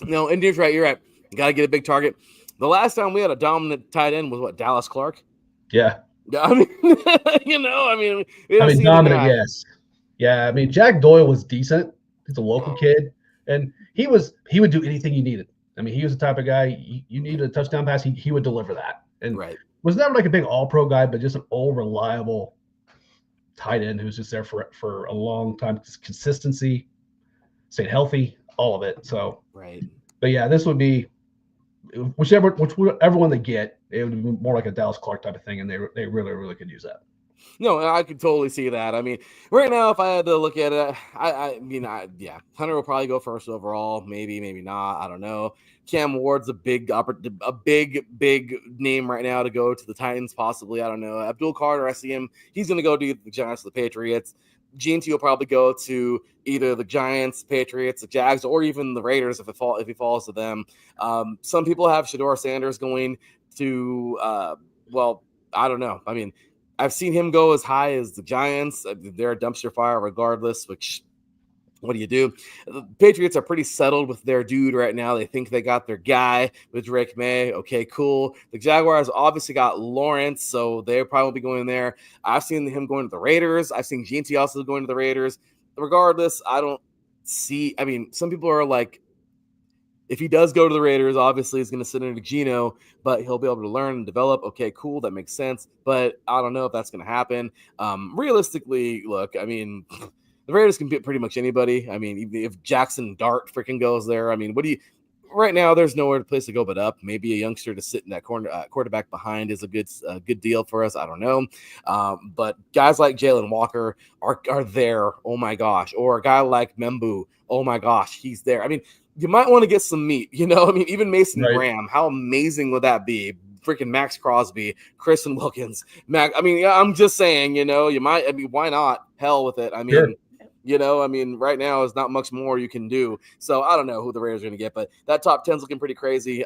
No, and you're right. You got to get a big target. The last time we had a dominant tight end was Dallas Clark. Yeah. I mean, dominant, yes. Yeah, I mean, Jack Doyle was decent. He's a local kid, and he would do anything you needed. I mean, he was the type of guy you needed a touchdown pass, he would deliver that. And was never like a big all-pro guy, but just an old reliable tight end who's just there for a long time. Consistency, stayed healthy, all of it. So but yeah, this would be whichever one they get, it would be more like a Dallas Clark type of thing, and they really, really could use that. No, I could totally see that. I mean, right now, if I had to look at it, Hunter will probably go first overall. Maybe not. I don't know. Cam Ward's a big name right now to go to the Titans, possibly. I don't know. Abdul Carter, I see him. He's going to go to the Giants, the Patriots. G&T will probably go to either the Giants, Patriots, the Jags, or even the Raiders if he falls to them. Some people have Shedeur Sanders going to, I don't know. I mean, I've seen him go as high as the Giants. They're a dumpster fire regardless, which what do you do? The Patriots are pretty settled with their dude right now. They think they got their guy with Drake May. Okay, cool. The Jaguars obviously got Lawrence, so they'll probably be going there. I've seen him going to the Raiders. I've seen G&T also going to the Raiders. Regardless, I don't see – I mean, some people are like, if he does go to the Raiders, obviously he's going to sit into Geno, but he'll be able to learn and develop. Okay, cool. That makes sense. But I don't know if that's going to happen. Realistically, look, I mean – the Raiders can beat pretty much anybody. I mean, even if Jackson Dart freaking goes there, I mean, right now there's nowhere place to go but up. Maybe a youngster to sit in that quarterback behind is a good deal for us. I don't know. But guys like Jalen Walker are there. Oh my gosh. Or a guy like Membu. Oh my gosh, he's there. I mean, you might want to get some meat, I mean, even Mason Graham, how amazing would that be? Freaking Max Crosby, Kristen Wilkins, I mean, I'm just saying, you might, I mean, why not? Hell with it. I mean, sure. I mean, right now is not much more you can do. So I don't know who the Raiders are going to get, but that top 10's looking pretty crazy.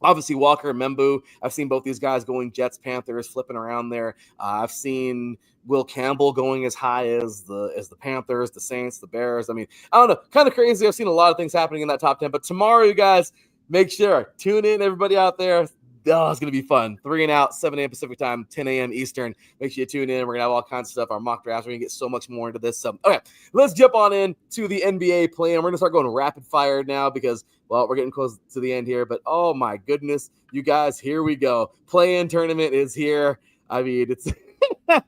Obviously, Walker and Membu. I've seen both these guys going Jets, Panthers, flipping around there. I've seen Will Campbell going as high as the Panthers, the Saints, the Bears. I mean, I don't know. Kind of crazy. I've seen a lot of things happening in that top 10. But tomorrow, you guys, make sure, tune in, everybody out there. Oh, it's going to be fun. 3 and out, 7 a.m. Pacific time, 10 a.m. Eastern. Make sure you tune in. We're going to have all kinds of stuff, our mock drafts. We're going to get so much more into this. So, okay, let's jump on in to the NBA play. And we're going to start going rapid fire now because, well, we're getting close to the end here. But, oh, my goodness, you guys, here we go. Play-in tournament is here. I mean, it's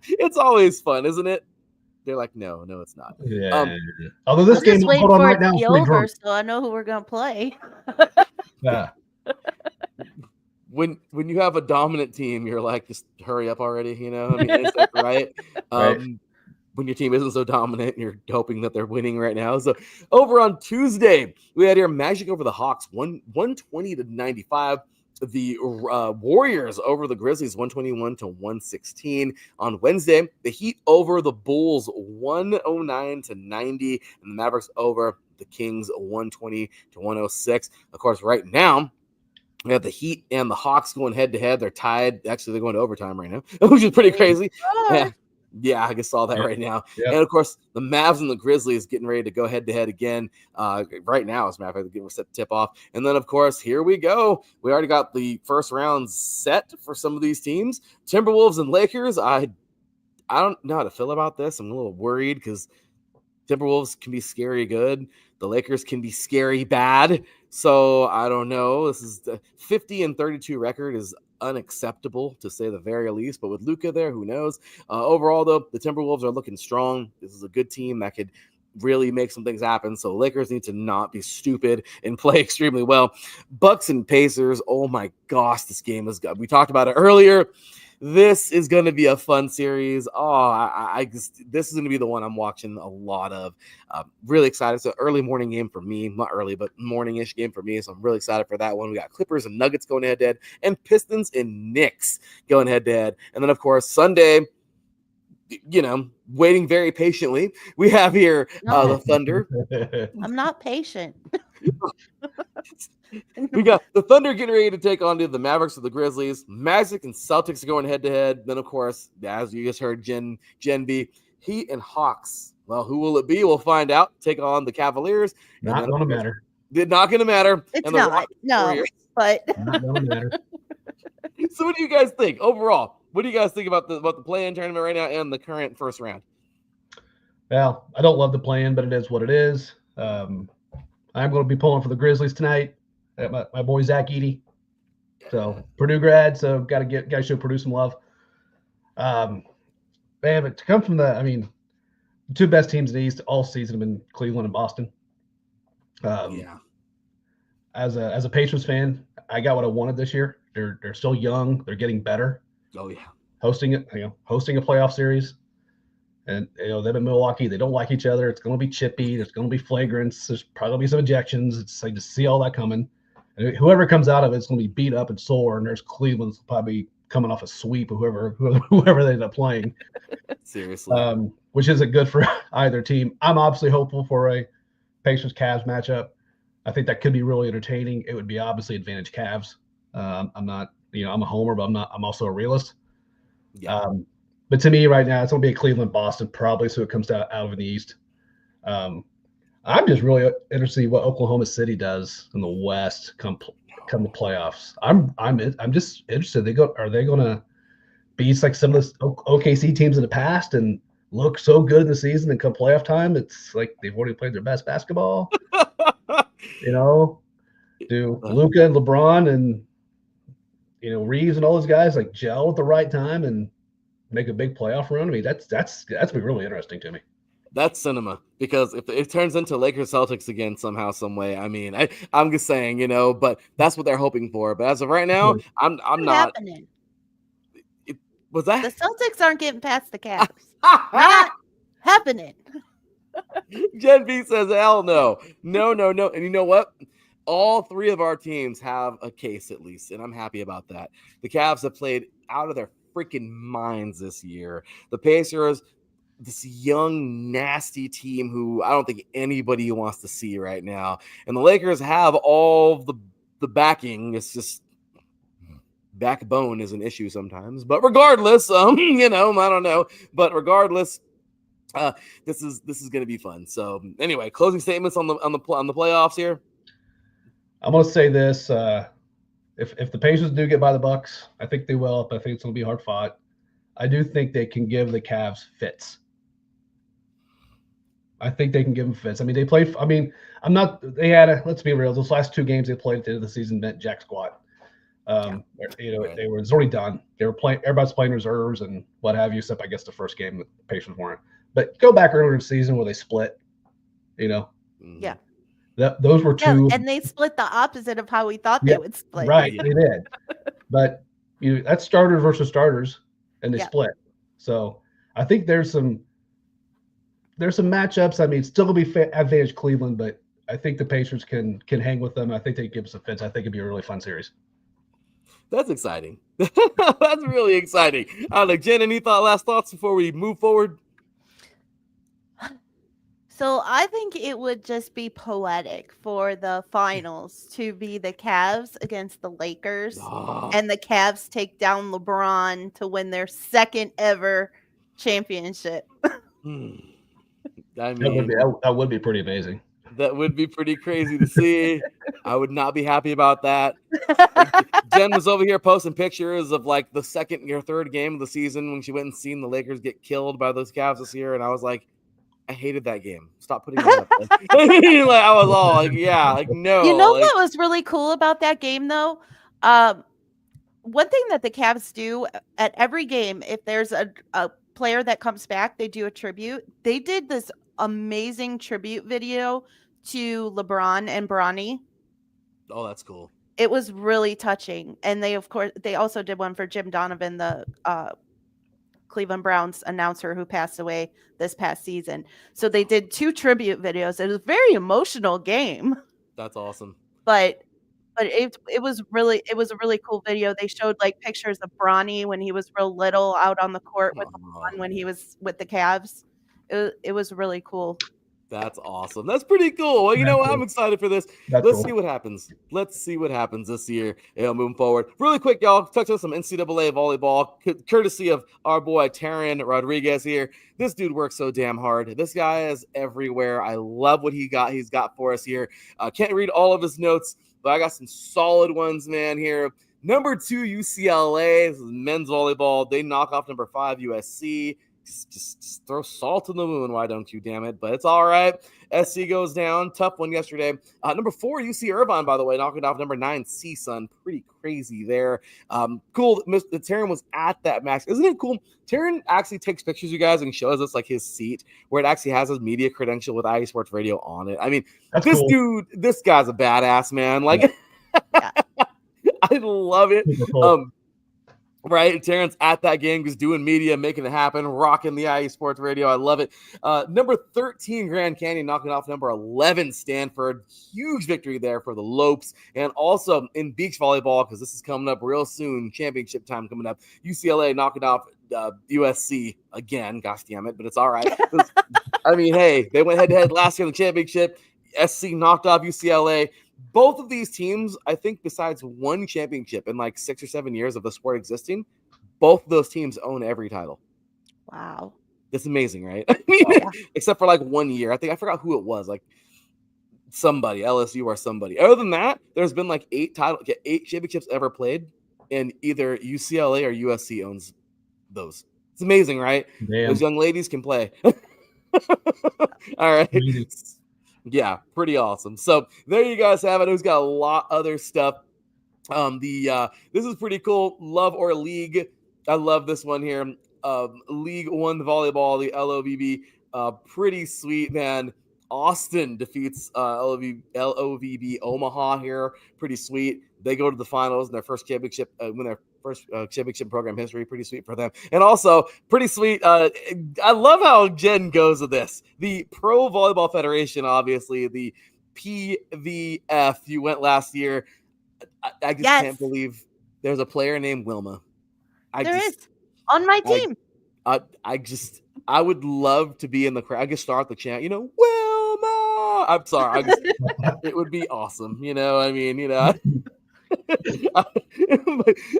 it's always fun, isn't it? They're like, no, it's not. Yeah. Although this game, hold on for right it now, to be is pretty over, drunk. so I know who we're going to play. Yeah. When you have a dominant team, you're like, just hurry up already, I mean, it's like, right? When your team isn't so dominant, you're hoping that they're winning right now. So over on Tuesday, we had here Magic over the Hawks, 120-95. The Warriors over the Grizzlies, 121-116. On Wednesday, the Heat over the Bulls, 109-90, and the Mavericks over the Kings, 120-106. Of course, right now, we have the Heat and the Hawks going head-to-head. They're tied. Actually, they're going to overtime right now, which is pretty crazy. Yeah, I just saw that right now. Yep. And, of course, the Mavs and the Grizzlies getting ready to go head-to-head again right now, as a matter of fact, getting set to tip off. And then, of course, here we go. We already got the first round set for some of these teams. Timberwolves and Lakers, I don't know how to feel about this. I'm a little worried because Timberwolves can be scary good. The Lakers can be scary bad. So I don't know. This is the 50-32 record is unacceptable to say the very least. But with Luka there, who knows? Overall, though, the Timberwolves are looking strong. This is a good team that could really make some things happen. So Lakers need to not be stupid and play extremely well. Bucks and Pacers. Oh my gosh, this game is good. We talked about it earlier. This is going to be a fun series. Oh, this is going to be the one I'm watching a lot of. Really excited. It's an early morning game for me. Not early, but morning-ish game for me. So I'm really excited for that one. We got Clippers and Nuggets going head-to-head, and Pistons and Knicks going head-to-head. And then, of course, Sunday, waiting very patiently, we have here the Thunder. I'm not patient. We got the Thunder getting ready to take on the Mavericks of the Grizzlies. Magic and Celtics are going head-to-head. Then, of course, as you just heard, Jenn B, Heat and Hawks. Well, who will it be? We'll find out. Take on the Cavaliers. Not going to matter. It's not going to matter. It's not. No, but not going to matter. So what do you guys think overall? What do you guys think about the play-in tournament right now and the current first round? Well, I don't love the play-in, but it is what it is. I'm going to be pulling for the Grizzlies tonight. My boy Zach Edey. So Purdue grad, so got to show Purdue some love. Man, but to come from the two best teams in the East all season have been Cleveland and Boston. As a Pacers fan, I got what I wanted this year. They're still young. They're getting better. Oh yeah, hosting a playoff series, and them in Milwaukee, they don't like each other. It's going to be chippy. There's going to be flagrants. There's probably going to be some ejections. It's like to see all that coming. And whoever comes out of it's going to be beat up and sore. And there's Cleveland's probably coming off a sweep of whoever they end up playing. Seriously. Which isn't good for either team. I'm obviously hopeful for a Pacers-Cavs matchup. I think that could be really entertaining. It would be obviously advantage Cavs. I'm not, I'm a homer, but I'm also a realist. Yeah. But to me right now, it's going to be a Cleveland-Boston probably, so it comes out in the East. I'm just really interested to see what Oklahoma City does in the West come the playoffs. I'm just interested. Are they going to beat like some of the OKC teams in the past and look so good in the season, and come playoff time, it's like they've already played their best basketball? Do Luka and LeBron and Reeves and all those guys like gel at the right time and make a big playoff run? I mean, that's been really interesting to me. That's cinema, because if it turns into Lakers Celtics again somehow, some way, I mean, I'm just saying, but that's what they're hoping for. But as of right now, I'm not. Happening. Was that the Celtics aren't getting past the Cavs? Not happening. Jenn B says, hell no. No. And you know what? All three of our teams have a case at least, and I'm happy about that. The Cavs have played out of their freaking minds this year. The Pacers, this young, nasty team who I don't think anybody wants to see right now. And the Lakers have all the backing. It's just backbone is an issue sometimes. But regardless, I don't know. But regardless, this is going to be fun. So anyway, closing statements on the playoffs here. I'm going to say this: if the Pacers do get by the Bucks, I think they will. But I think it's going to be hard fought. I do think they can give the Cavs fits. I think they can give them fits. I mean, they played. I mean, I'm not. They had. Let's be real. Those last two games they played at the end of the season meant jack squat. They were already done. They were playing. Everybody's playing reserves and what have you. Except I guess the first game the Pacers weren't. But go back earlier in the season where they split. Yeah. Those were two. And they split the opposite of how we thought they would split. Right, they did. But that's starters versus starters, and they split. So I think there's some matchups. I mean, it's still gonna be advantage Cleveland, but I think the Pacers can hang with them. I think they give us a fits. I think it'd be a really fun series. That's exciting. That's really exciting. Jen, any last thoughts before we move forward? So I think it would just be poetic for the finals to be the Cavs against the Lakers, and the Cavs take down LeBron to win their second ever championship. I mean, that would be pretty amazing. That would be pretty crazy to see. I would not be happy about that. Jen was over here posting pictures of like the second or third game of the season when she went and seen the Lakers get killed by those Cavs this year, and I was like, I hated that game. Stop putting it up. I was all like, no. You know what was really cool about that game, though? One thing that the Cavs do at every game, if there's a player that comes back, they do a tribute. They did this amazing tribute video to LeBron and Bronny. Oh, that's cool. It was really touching. And they also did one for Jim Donovan, the Cleveland Browns announcer who passed away this past season. So they did two tribute videos. It was a very emotional game. That's awesome. But it was a really cool video. They showed like pictures of Bronny when he was real little out on the court with LeBron when he was with the Cavs. It was really cool. That's awesome. That's pretty cool. Well, you know what? I'm excited for this. Let's see what happens. Let's see what happens this year. Moving forward. Really quick, y'all. Touch on some NCAA volleyball, courtesy of our boy Taryn Rodriguez here. This dude works so damn hard. This guy is everywhere. I love what he's got for us here. Can't read all of his notes, but I got some solid ones, man, here. Number 2, UCLA. This is men's volleyball. They knock off number 5, USC. Just throw salt in the wound, why don't you, damn it? But it's all right. SC goes down. Tough one yesterday. Number 4, UC Irvine, by the way, knocking off number 9, CSUN. Pretty crazy there. Cool. Taryn was at that match. Isn't it cool? Taryn actually takes pictures, you guys, and shows us like his seat where it actually has his media credential with IE Sports Radio on it. I mean, this dude, this guy's a badass, man. Like, I love it. Right, Terrence at that game, just doing media, making it happen, rocking the IE Sports Radio. I love it. Number 13, Grand Canyon, knocking off number 11, Stanford. Huge victory there for the Lopes. And also in beach volleyball, because this is coming up real soon, championship time coming up, UCLA knocking off USC again. Gosh damn it, but it's all right. I mean, hey, they went head-to-head last year in the championship. SC knocked off UCLA. Both of these teams, I think, besides one championship in like 6 or 7 years of the sport existing, both of those teams own every title. Wow. That's amazing, right? I mean, except for like 1 year. I forgot who it was, like somebody, LSU or somebody. Other than that, there's been like 8 championships ever played, and either UCLA or USC owns those. It's amazing, right? Damn. Those young ladies can play. All right. Yeah, pretty awesome. So there you guys have it. Who's got a lot other stuff. This is pretty cool. Love or League. I love this one here. League One volleyball, the LOVB. Pretty sweet, man. Austin defeats LOVB Omaha here. Pretty sweet. They go to the finals in their first championship, win their first championship program history. Pretty sweet for them. And also pretty sweet. I love how Jen goes with this. The Pro Volleyball Federation, obviously, the PVF. You went last year. I just can't believe there's a player named Wilma. There is on my team. I would love to be in the crowd. I could start the chant, Wilma. I'm sorry. It would be awesome. I mean,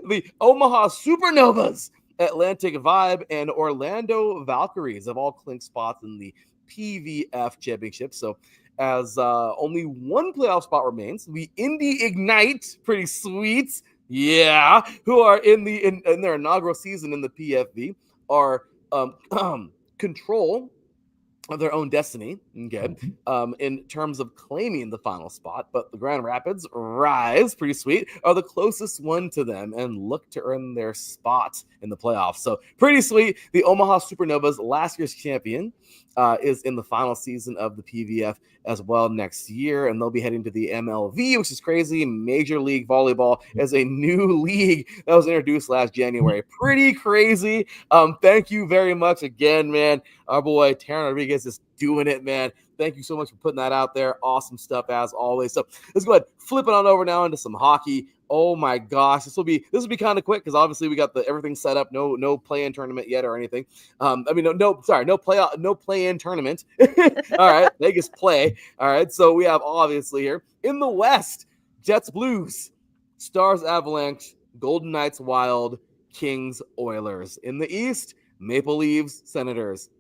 the Omaha Supernovas, Atlantic Vibe, and Orlando Valkyries have all clinched spots in the PVF championship. So as only one playoff spot remains, the Indy Ignite, pretty sweet, who are in their inaugural season in the PFV, are control of their own destiny, in terms of claiming the final spot. But the Grand Rapids Rise, pretty sweet, are the closest one to them and look to earn their spot in the playoffs. So pretty sweet. The Omaha Supernovas, last year's champion, is in the final season of the PVF as well next year, and they'll be heading to the MLV, which is crazy. Major League Volleyball is a new league that was introduced last January. Pretty crazy. Thank you very much again, man. Our boy Taryn Rodriguez is doing it, man. Thank you so much for putting that out there. Awesome stuff as always. So let's go ahead, flip it on over now into some hockey. Oh my gosh, this will be kind of quick because obviously we got everything set up. No play-in tournament yet or anything. No play-in tournament. All right, Vegas play. All right, so we have obviously here in the West, Jets Blues, Stars Avalanche, Golden Knights Wild, Kings Oilers. In the East, Maple Leafs Senators,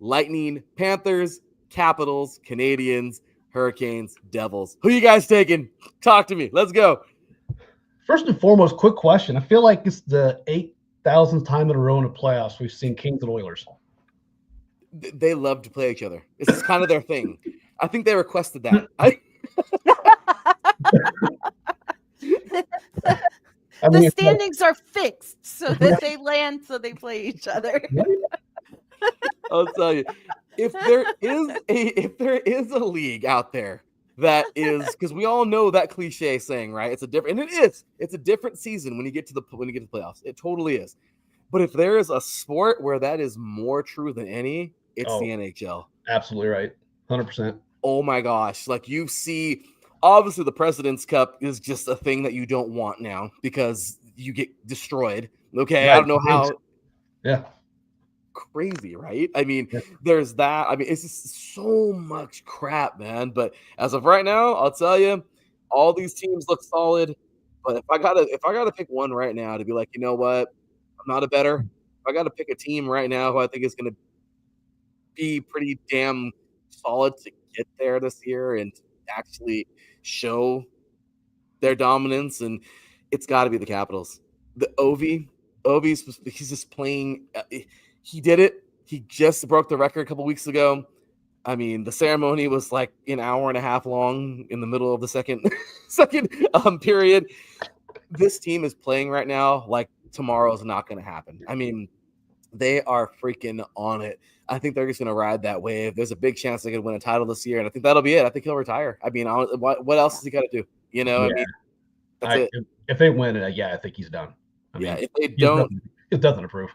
Lightning Panthers, Capitals Canadians, Hurricanes Devils. Who you guys taking? Talk to me. Let's go. First and foremost, quick question. I feel like it's the 8,000th time in a row in the playoffs we've seen Kings and Oilers. They love to play each other. This is kind of their thing. I think they requested that. The standings are fixed so that they land, so they play each other. I'll tell you, if there is a league out there that is, because we all know that cliche saying, right? It's a different season when you get to the playoffs. It totally is. But if there is a sport where that is more true than any, it's the NHL. Absolutely right. 100%. Oh my gosh. Like you see, obviously the President's Cup is just a thing that you don't want now because you get destroyed. Okay. Right. I don't know how. Yeah. Crazy, right? I mean, there's that. I mean, it's just so much crap, man. But as of right now, I'll tell you, all these teams look solid. But if I gotta pick one right now to be like, you know what, I'm not a better. If I gotta pick a team right now who I think is gonna be pretty damn solid to get there this year and actually show their dominance, and it's got to be the Capitals. The Ovi's he's just playing. He did it. He just broke the record a couple weeks ago. I mean, the ceremony was like an hour and a half long in the middle of the second period. This team is playing right now like tomorrow's not going to happen. I mean, they are freaking on it. I think they're just going to ride that wave. There's a big chance they could win a title this year, and I think that'll be it. I think he'll retire. I mean, what else has he got to do? I mean, that's it. If they win it, I think he's done. I Yeah, mean, if they don't, it doesn't approve.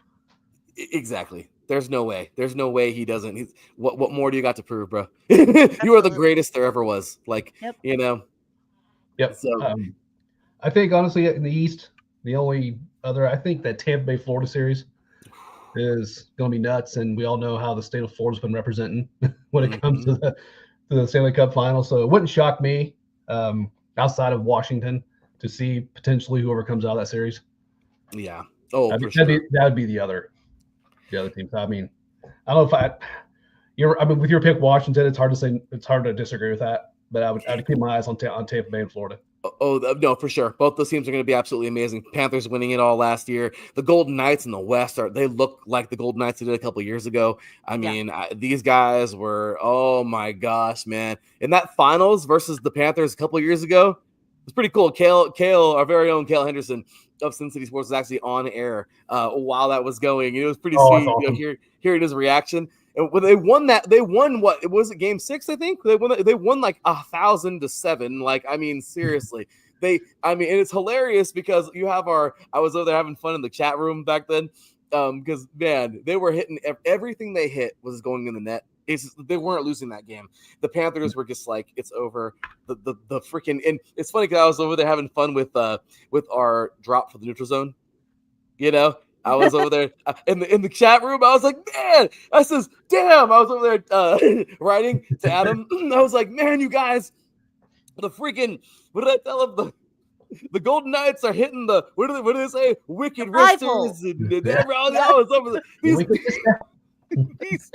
Exactly. There's no way. There's no way he doesn't. What more do you got to prove, bro? You are the greatest there ever was. Like, Yep. Yep. So I think honestly in the East, the only other I think that Tampa Bay Florida series is going to be nuts, and we all know how the state of Florida's been representing when it comes to the Stanley Cup final. So it wouldn't shock me, outside of Washington, to see potentially whoever comes out of that series. Yeah. Oh, I mean, for sure. That'd be the other team. So, I mean, I don't know if with your pick Washington, it's hard to disagree with that. But I would keep my eyes on Tampa Bay and Florida. Oh, no, for sure. Both those teams are going to be absolutely amazing. Panthers winning it all last year. The Golden Knights in the West they look like the Golden Knights they did a couple of years ago. I mean, these guys were, oh my gosh, man. In that finals versus the Panthers a couple of years ago, it's pretty cool. Kale, our very own Kale Henderson of Sin City Sports was actually on air while that was going. It was pretty sweet, awesome. Hearing his reaction. And when they won what? It was Game 6, I think. They won like 1,000-7. Like, I mean, seriously. And it's hilarious because I was over there having fun in the chat room back then. Because man, they were hitting everything they hit was going in the net. They weren't losing that game. The Panthers were just like, it's over. The freaking, and it's funny because I was over there having fun with our drop for the neutral zone. I was over there in the chat room. I was like, man, I says, damn. I was over there writing to Adam. I was like, man, you guys, the freaking, what did I tell him? The Golden Knights are hitting the, what do they say? Wicked wristers. These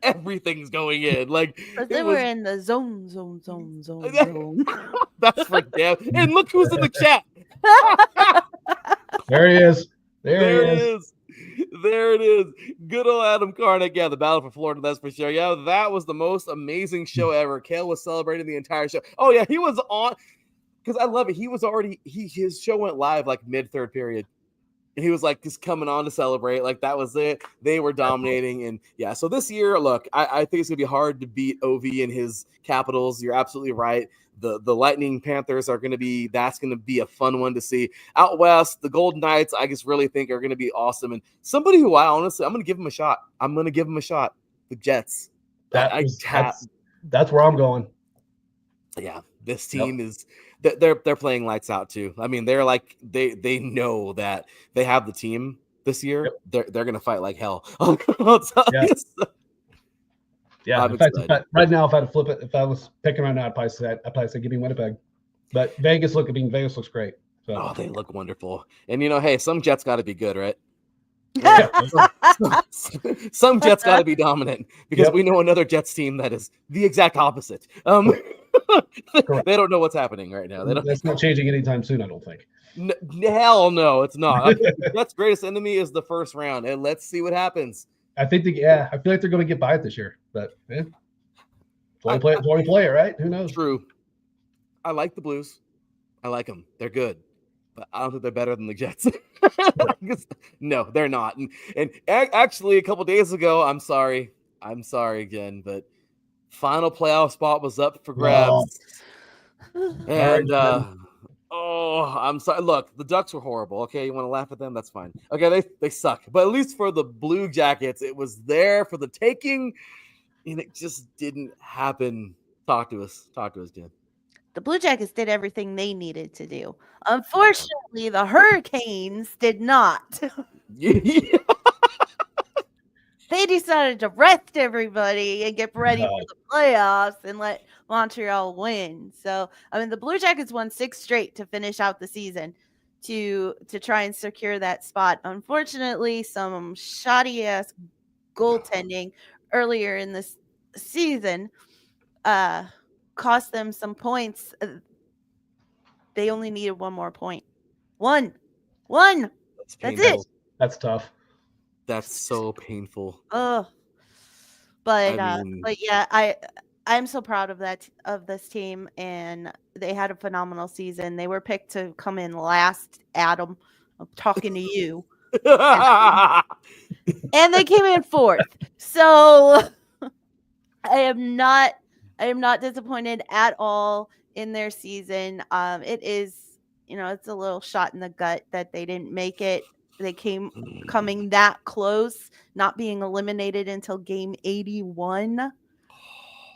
everything's going in. Like, they were in the zone. That's for damn. And look who's in the chat. There he is. There it is. There it is. Good old Adam Karnick. Yeah, the battle for Florida, that's for sure. Yeah, that was the most amazing show ever. Kale was celebrating the entire show. Oh, yeah, he was on, because I love it. He was already, his show went live like mid-third period. And he was like just coming on to celebrate. Like, that was it. They were dominating. And yeah, so this year, look, I think it's going to be hard to beat OV and his Capitals. You're absolutely right. The Lightning Panthers that's going to be a fun one to see. Out West, the Golden Knights, I just really think are going to be awesome. And somebody who I'm going to give him a shot. The Jets. That's where I'm going. Yeah, this team is they're playing lights out too. I mean, they're like they know that they have the team this year. Yep. They're gonna fight like hell. Yeah. In fact, right now, if I had to flip it, if I was picking right now, I'd probably say give me Winnipeg. But Vegas looks great. So. Oh, they look wonderful. And hey, some Jets got to be good, right? Some Jets got to be dominant because we know another Jets team that is the exact opposite. They don't know what's happening right now. That's not changing anytime soon, I don't think. Hell no, it's not. Jets' greatest enemy is the first round, and let's see what happens. I think I feel like they're going to get by it this year, but 20 play it, right? Who knows? True. I like the Blues. I like them. They're good. But I don't think they're better than the Jets. No, they're not. And actually, a couple days ago, I'm sorry, Jen, but final playoff spot was up for grabs. And I'm sorry. Look, the Ducks were horrible. Okay, you want to laugh at them? That's fine. Okay, they suck. But at least for the Blue Jackets, it was there for the taking, and it just didn't happen. Talk to us, Jen. The Blue Jackets did everything they needed to do. Unfortunately, the Hurricanes did not. They decided to rest everybody and get ready for the playoffs and let Montreal win. So, I mean, the Blue Jackets won 6 straight to finish out the season to try and secure that spot. Unfortunately, some shoddy-ass goaltending earlier in this season cost them some points. They only needed one more point. One. That's it. That's tough. That's so painful. But yeah, I'm so proud of this team, and they had a phenomenal season. They were picked to come in last. Adam, I'm talking to you, and they came in 4th. So I am not disappointed at all in their season. It is, it's a little shot in the gut that they didn't make it. They coming that close, not being eliminated until game 81.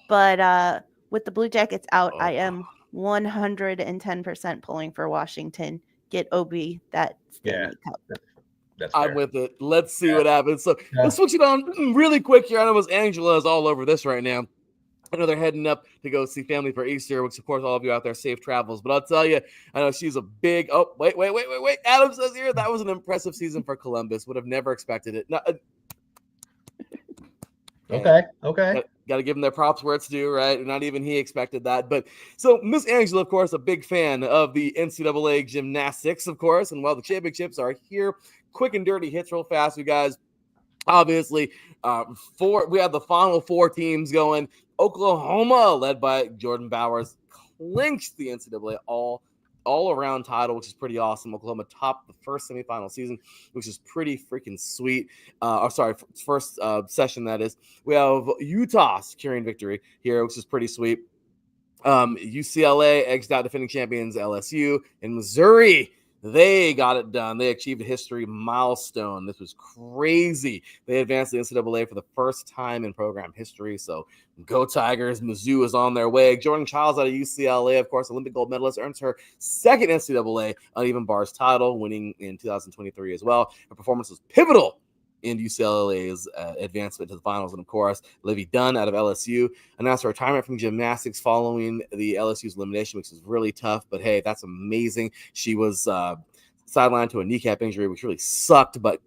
But with the Blue Jackets out, I am 110% pulling for Washington. Get OB that Stanley Cup. That's fair. I'm with it. Let's see what happens. So let's switch it on really quick here. I know Angela is all over this right now. I know they're heading up to go see family for Easter, which, of course, all of you out there, safe travels. But I'll tell you, I know she's a big – oh, wait. Adam says here that was an impressive season for Columbus. Would have never expected it. No, Okay. Got to give them their props where it's due, right? Not even he expected that. But so Miss Angela, of course, a big fan of the NCAA gymnastics, of course. And while the championships are here, quick and dirty hits real fast, you guys. Obviously, we have the final 4 teams going. Oklahoma, led by Jordan Bowers, clinched the NCAA all-around title, which is pretty awesome. Oklahoma topped the first semifinal season, which is pretty freaking sweet. First session, that is. We have Utah securing victory here, which is pretty sweet. UCLA edged out defending champions LSU. And Missouri, they got it done. They achieved a history milestone. This was crazy. They advanced the NCAA for the first time in program history. So go Tigers. Mizzou is on their way. Jordan Childs out of UCLA, of course, Olympic gold medalist, earns her second NCAA uneven bars title, winning in 2023 as well. Her performance was pivotal in UCLA's advancement to the finals. And, of course, Livy Dunn out of LSU announced her retirement from gymnastics following the LSU's elimination, which is really tough. But, hey, that's amazing. She was sidelined to a kneecap injury, which really sucked. But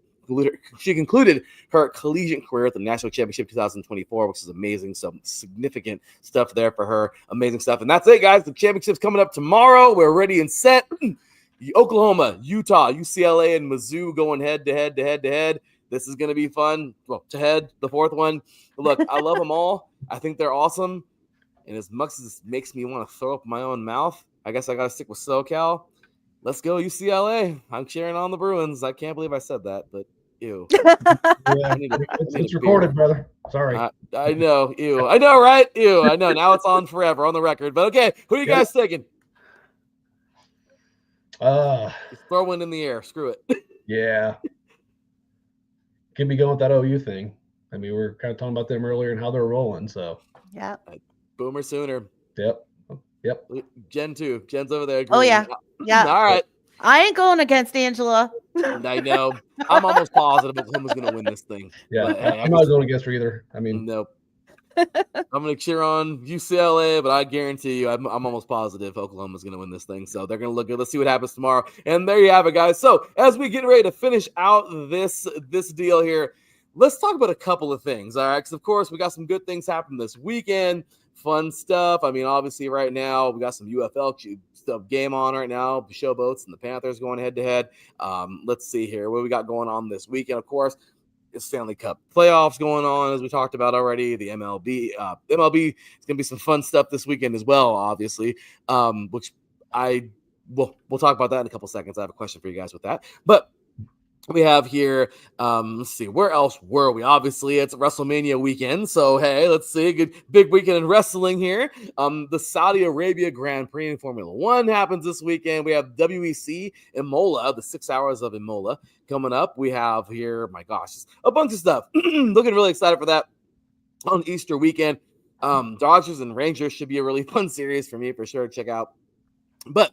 she concluded her collegiate career at the National Championship 2024, which is amazing. Some significant stuff there for her. Amazing stuff. And that's it, guys. The championship's coming up tomorrow. We're ready and set. Oklahoma, Utah, UCLA, and Mizzou going head-to-head. This is going to be fun. Well, to head, the 4th one. Look, I love them all. I think they're awesome. And as much as this makes me want to throw up my own mouth, I guess I got to stick with SoCal. Let's go UCLA. I'm cheering on the Bruins. I can't believe I said that, but ew. It's recorded, brother. Sorry. I know. Ew. I know, right? Ew. I know. Now it's on forever on the record. But, okay, who are you guys taking? Just throw one in the air. Screw it. Yeah. Can be going with that OU thing. I mean, we were kind of talking about them earlier and how they're rolling. So, yeah. Boomer Sooner. Yep. Jen too. Jen's over there. Oh, yeah. Yeah. All right. I ain't going against Angela. I know. I'm almost positive Oklahoma's going to win this thing. Yeah. But, hey, I'm not going against her either. I mean, nope. I'm going to cheer on UCLA, but I guarantee you, I'm almost positive Oklahoma's going to win this thing. So they're going to look good. Let's see what happens tomorrow. And there you have it, guys. So as we get ready to finish out this deal here, let's talk about a couple of things. All right. Because, of course, we got some good things happening this weekend. Fun stuff. I mean, obviously, right now, we got some UFL stuff game on right now. The Showboats and the Panthers going head-to-head. Let's see here. What we got going on this weekend, of course. It's Stanley Cup playoffs going on, as we talked about already. The MLB is going to be some fun stuff this weekend as well, obviously, which we'll talk about that in a couple seconds. I have a question for you guys with that. But we have here, let's see, where else were we? Obviously, it's WrestleMania weekend. So, hey, let's see, good big weekend in wrestling here. The Saudi Arabia Grand Prix in Formula One happens this weekend. We have WEC Imola, the 6 hours of Imola coming up. We have here, my gosh, a bunch of stuff. Looking really excited for that on Easter weekend. Dodgers and Rangers should be a really fun series for me, for sure, to check out. But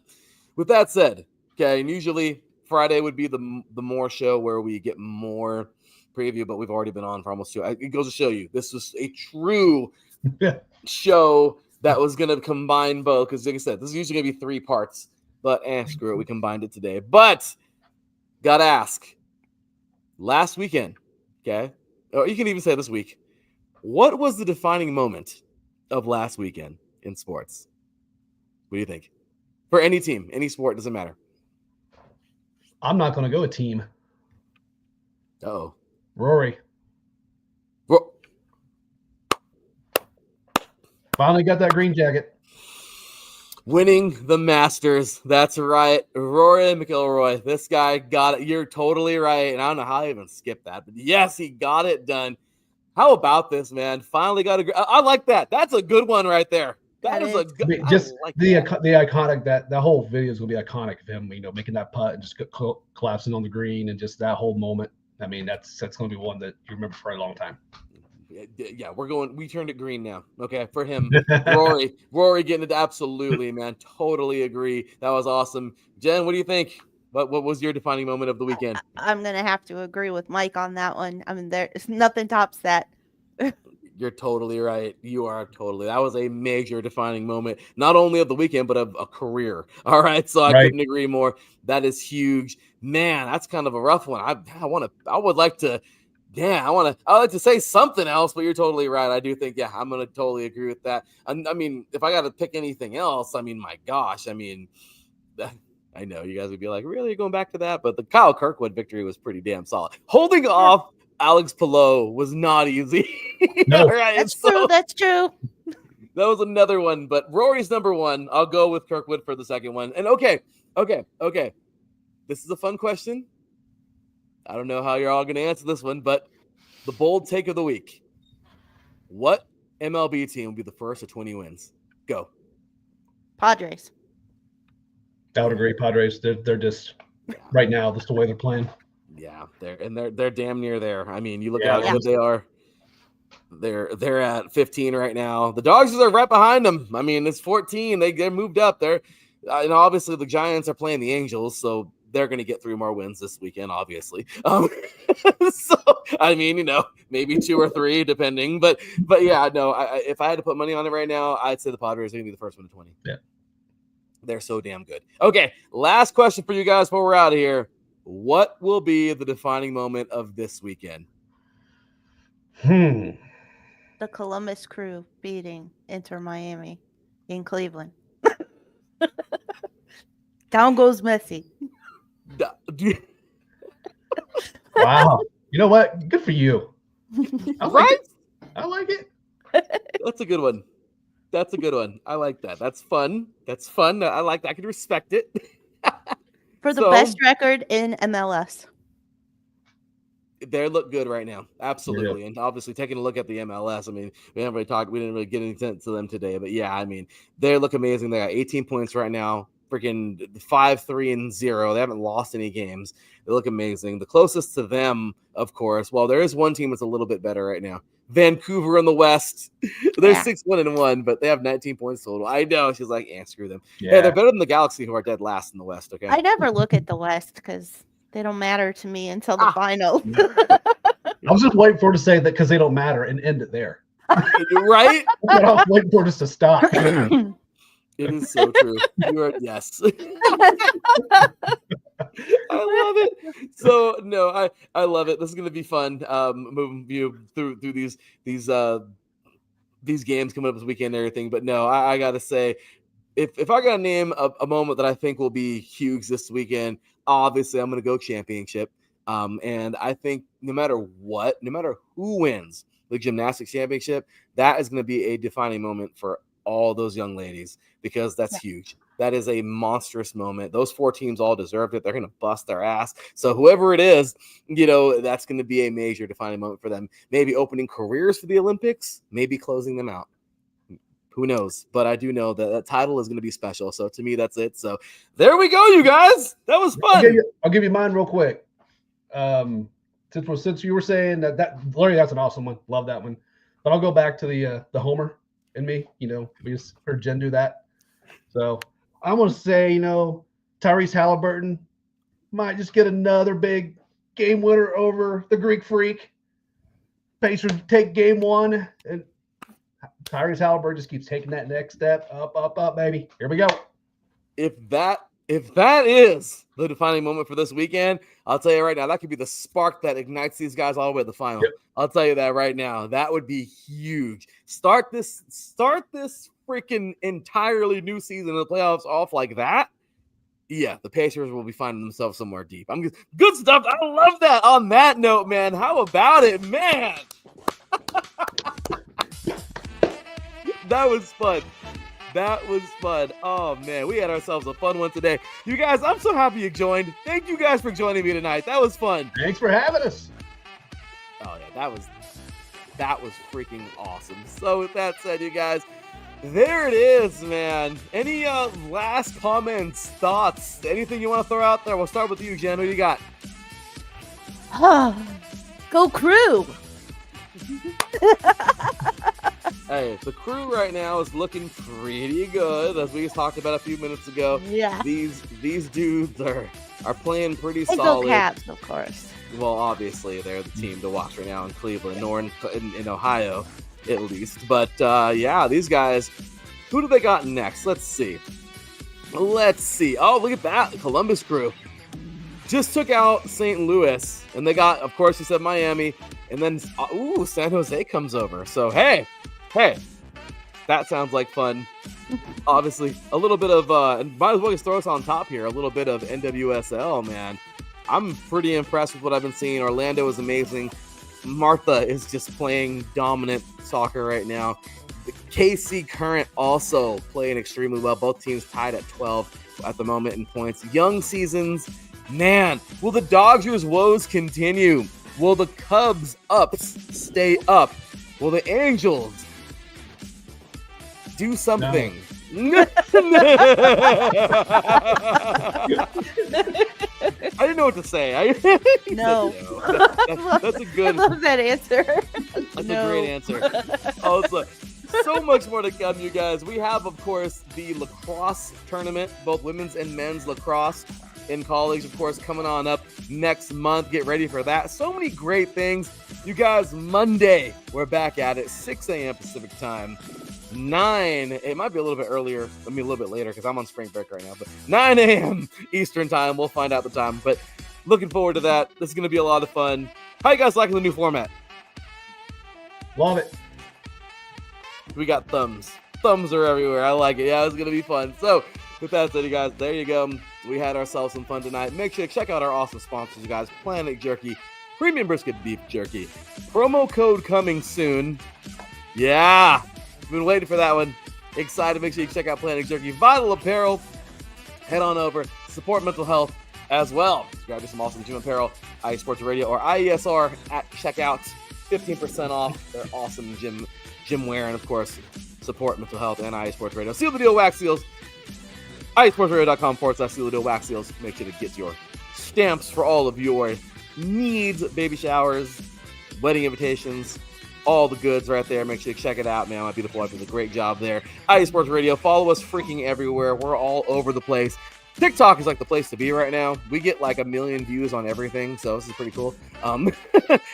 with that said, okay, and usually Friday would be the more show where we get more preview, but we've already been on for almost 2. It goes to show you this was a true show that was going to combine both. Because like I said, this is usually going to be 3 parts, but screw it, we combined it today. But gotta ask, last weekend, okay, or you can even say this week, what was the defining moment of last weekend in sports? What do you think? For any team, any sport, doesn't matter. I'm not going to go a team. Uh-oh. Rory. Finally got that green jacket. Winning the Masters. That's right. Rory McIlroy. This guy got it. You're totally right. And I don't know how I even skipped that. But yes, he got it done. How about this, man? Finally got a – I like that. That's a good one right there. That is a good. I mean, just like the that. the iconic that whole video is gonna be iconic of him, making that putt and just collapsing on the green and just that whole moment. I mean, that's gonna be one that you remember for a long time. Yeah, we turned it green now. Okay, for him, Rory getting it. Absolutely, man. Totally agree. That was awesome. Jen, what do you think? What was your defining moment of the weekend? I'm gonna have to agree with Mike on that one. I mean, there's nothing tops that. You're totally right. You are totally. That was a major defining moment, not only of the weekend, but of a career. All right. So I couldn't agree more. That is huge. Man, that's kind of a rough one. I would like to say something else, but you're totally right. I do think, I'm going to totally agree with that. I mean, if I got to pick anything else, I mean, my gosh, I mean, I know you guys would be like, really going back to that? But the Kyle Kirkwood victory was pretty damn solid. Holding off Alex Palou was not easy. No, all right, That's true. That's true. That was another one, but Rory's number one. I'll go with Kirkwood for the second one. And okay. This is a fun question. I don't know how you're all going to answer this one, but the bold take of the week. What MLB team will be the first to 20 wins? Go. Padres. I would agree. Padres. They're just right now. That's the way they're playing. Yeah, they're damn near there. I mean, you look at how good they are. They're at 15 right now. The Dodgers are right behind them. I mean, it's 14. They moved up there. And obviously the Giants are playing the Angels, so they're going to get 3 more wins this weekend, obviously. So, I mean, maybe 2 or 3, depending. But yeah, no, if I had to put money on it right now, I'd say the Padres are going to be the first one to 20. Yeah. They're so damn good. Okay, last question for you guys before we're out of here. What will be the defining moment of this weekend? The Columbus Crew beating Inter Miami in Cleveland. Down goes Messi. Wow. You know what? Good for you. Right? I like it. That's a good one. I like that. That's fun. I like that. I can respect it. For the best record in MLS. They look good right now. Absolutely. Yeah. And obviously taking a look at the MLS, I mean, we didn't really get into them today, but yeah, I mean, they look amazing. They got 18 points right now, freaking 5-3-0. They haven't lost any games. They look amazing. The closest to them, of course, well, there is one team that's a little bit better right now. Vancouver in the West. They're 6-1-1, but they have 19 points total. I know. She's like, screw them. Yeah. Hey, they're better than the Galaxy, who are dead last in the West. Okay. I never look at the West because they don't matter to me until the final. I was just waiting for her to say that because they don't matter and end it there. Right? I was waiting for us to stop. It is so true. Yes. I love it. So no, I love it. This is gonna be fun. Moving you through these games coming up this weekend and everything. But no, I gotta say, if I gotta name a moment that I think will be huge this weekend, obviously I'm gonna go championship. And I think no matter who wins the gymnastics championship, that is going to be a defining moment for all those young ladies, because that's huge. That is a monstrous moment. Those 4 teams all deserved it. They're going to bust their ass. So whoever it is, that's going to be a major defining moment for them. Maybe opening careers for the Olympics, maybe closing them out. Who knows? But I do know that title is going to be special. So to me, that's it. So there we go, you guys. That was fun. I'll give you mine real quick. Since you were saying that Larry, that's an awesome one. Love that one. But I'll go back to the Homer and me. We just heard Jen do that. So I'm going to say, Tyrese Halliburton might just get another big game winner over the Greek Freak. Pacers take game 1, and Tyrese Halliburton just keeps taking that next step up, baby. Here we go. If that is the defining moment for this weekend, I'll tell you right now, that could be the spark that ignites these guys all the way to the final. Yep. I'll tell you that right now. That would be huge. Start this freaking entirely new season of the playoffs off like that. Yeah, the Pacers will be finding themselves somewhere deep. Good stuff. I love that. On that note, man, how about it, man? That was fun. Oh, man, we had ourselves a fun one today. You guys, I'm so happy you joined. Thank you guys for joining me tonight. That was fun. Thanks for having us. Oh, yeah, that was freaking awesome. So with that said, you guys, There it is, man. Any last comments, thoughts, anything you want to throw out there? We'll start with you, Jen. What do you got? Go Crew! Hey, the Crew right now is looking pretty good, as we just talked about a few minutes ago. Yeah. These dudes are playing pretty And solid. go Cavs, of course. Well, obviously, they're the team to watch right now in Cleveland or in Ohio, at least. But, yeah, these guys, who do they got next? Let's see. Oh, look at that. The Columbus Crew just took out St. Louis. And they got, of course, you said Miami. And then, San Jose comes over. So, hey, that sounds like fun. Obviously, a little bit of, and might as well just throw us on top here, a little bit of NWSL, man. I'm pretty impressed with what I've been seeing. Orlando is amazing. Martha is just playing dominant soccer right now. The KC Current also playing extremely well. Both teams tied at 12 at the moment in points. Young seasons, man, will the Dodgers' woes continue? Will the Cubs' ups stay up? Will the Angels do something? No. I didn't know what to say. No. That's a good. I love that answer. That's a great answer. Also, so much more to come, you guys. We have, of course, the lacrosse tournament, both women's and men's lacrosse in college, of course, coming on up next month. Get ready for that. So many great things. You guys, Monday, we're back at it, 6 a.m. Pacific time. 9, it might be a little bit earlier, a little bit later because I'm on spring break right now, but 9 a.m. Eastern time. We'll find out the time, but looking forward to that. This is going to be a lot of fun. How you guys liking the new format? Love it. We got thumbs. Thumbs are everywhere. I like it. Yeah, it's going to be fun. So with that said, you guys, there you go. We had ourselves some fun tonight. Make sure to check out our awesome sponsors, you guys. Planet Jerky, Premium Brisket Beef Jerky. Promo code coming soon. Yeah. Been waiting for that one. Excited. Make sure you check out Planet Jerky. Vital Apparel. Head on over. Support mental health as well. Grab you some awesome gym apparel. IE Sports Radio or IESR at checkout. 15% off their awesome gym wear. And of course, support mental health and IE Sports Radio. Seal the deal, wax seals. IESportsradio.com/seal the deal, wax seals. Make sure to get your stamps for all of your needs. Baby showers, wedding invitations, all the goods right there. Make sure you check it out, man. My beautiful wife does a great job there. IE Sports Radio. Follow us freaking everywhere. We're all over the place. TikTok is like the place to be right now. We get like 1 million views on everything, so this is pretty cool.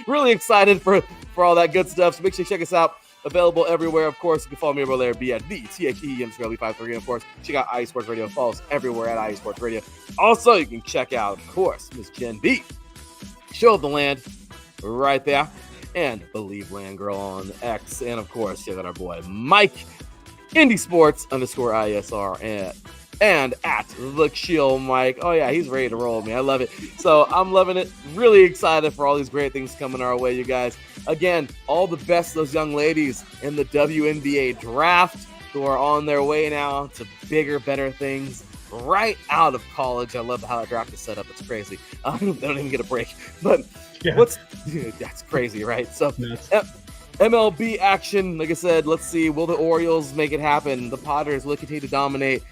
Really excited for all that good stuff. So make sure you check us out. Available everywhere, of course. You can follow me over there. Be at the THE_53. And of course, check out IE Sports Radio. Follow us everywhere at IE Sports Radio. Also, you can check out, of course, Miss Jenn B. Show of the Land right there. And Believe Land Girl on X. And of course, check out our boy Mike, IndySports_ISR and at the Chill Mike. Oh yeah, he's ready to roll, man. I love it. So I'm loving it. Really excited for all these great things coming our way, you guys. Again, all the best of those young ladies in the WNBA draft who are on their way now to bigger, better things right out of college. I love how that draft is set up. It's crazy. They don't even get a break. But Yeah. That's crazy, right? So MLB action, like I said, let's see. Will the Orioles make it happen? The Padres will continue to dominate.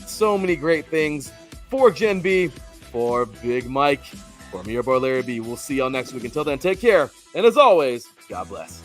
So many great things. For Jenn B, for Big Mike, for me, your boy Larry B. We'll see y'all next week. Until then, take care. And as always, God bless.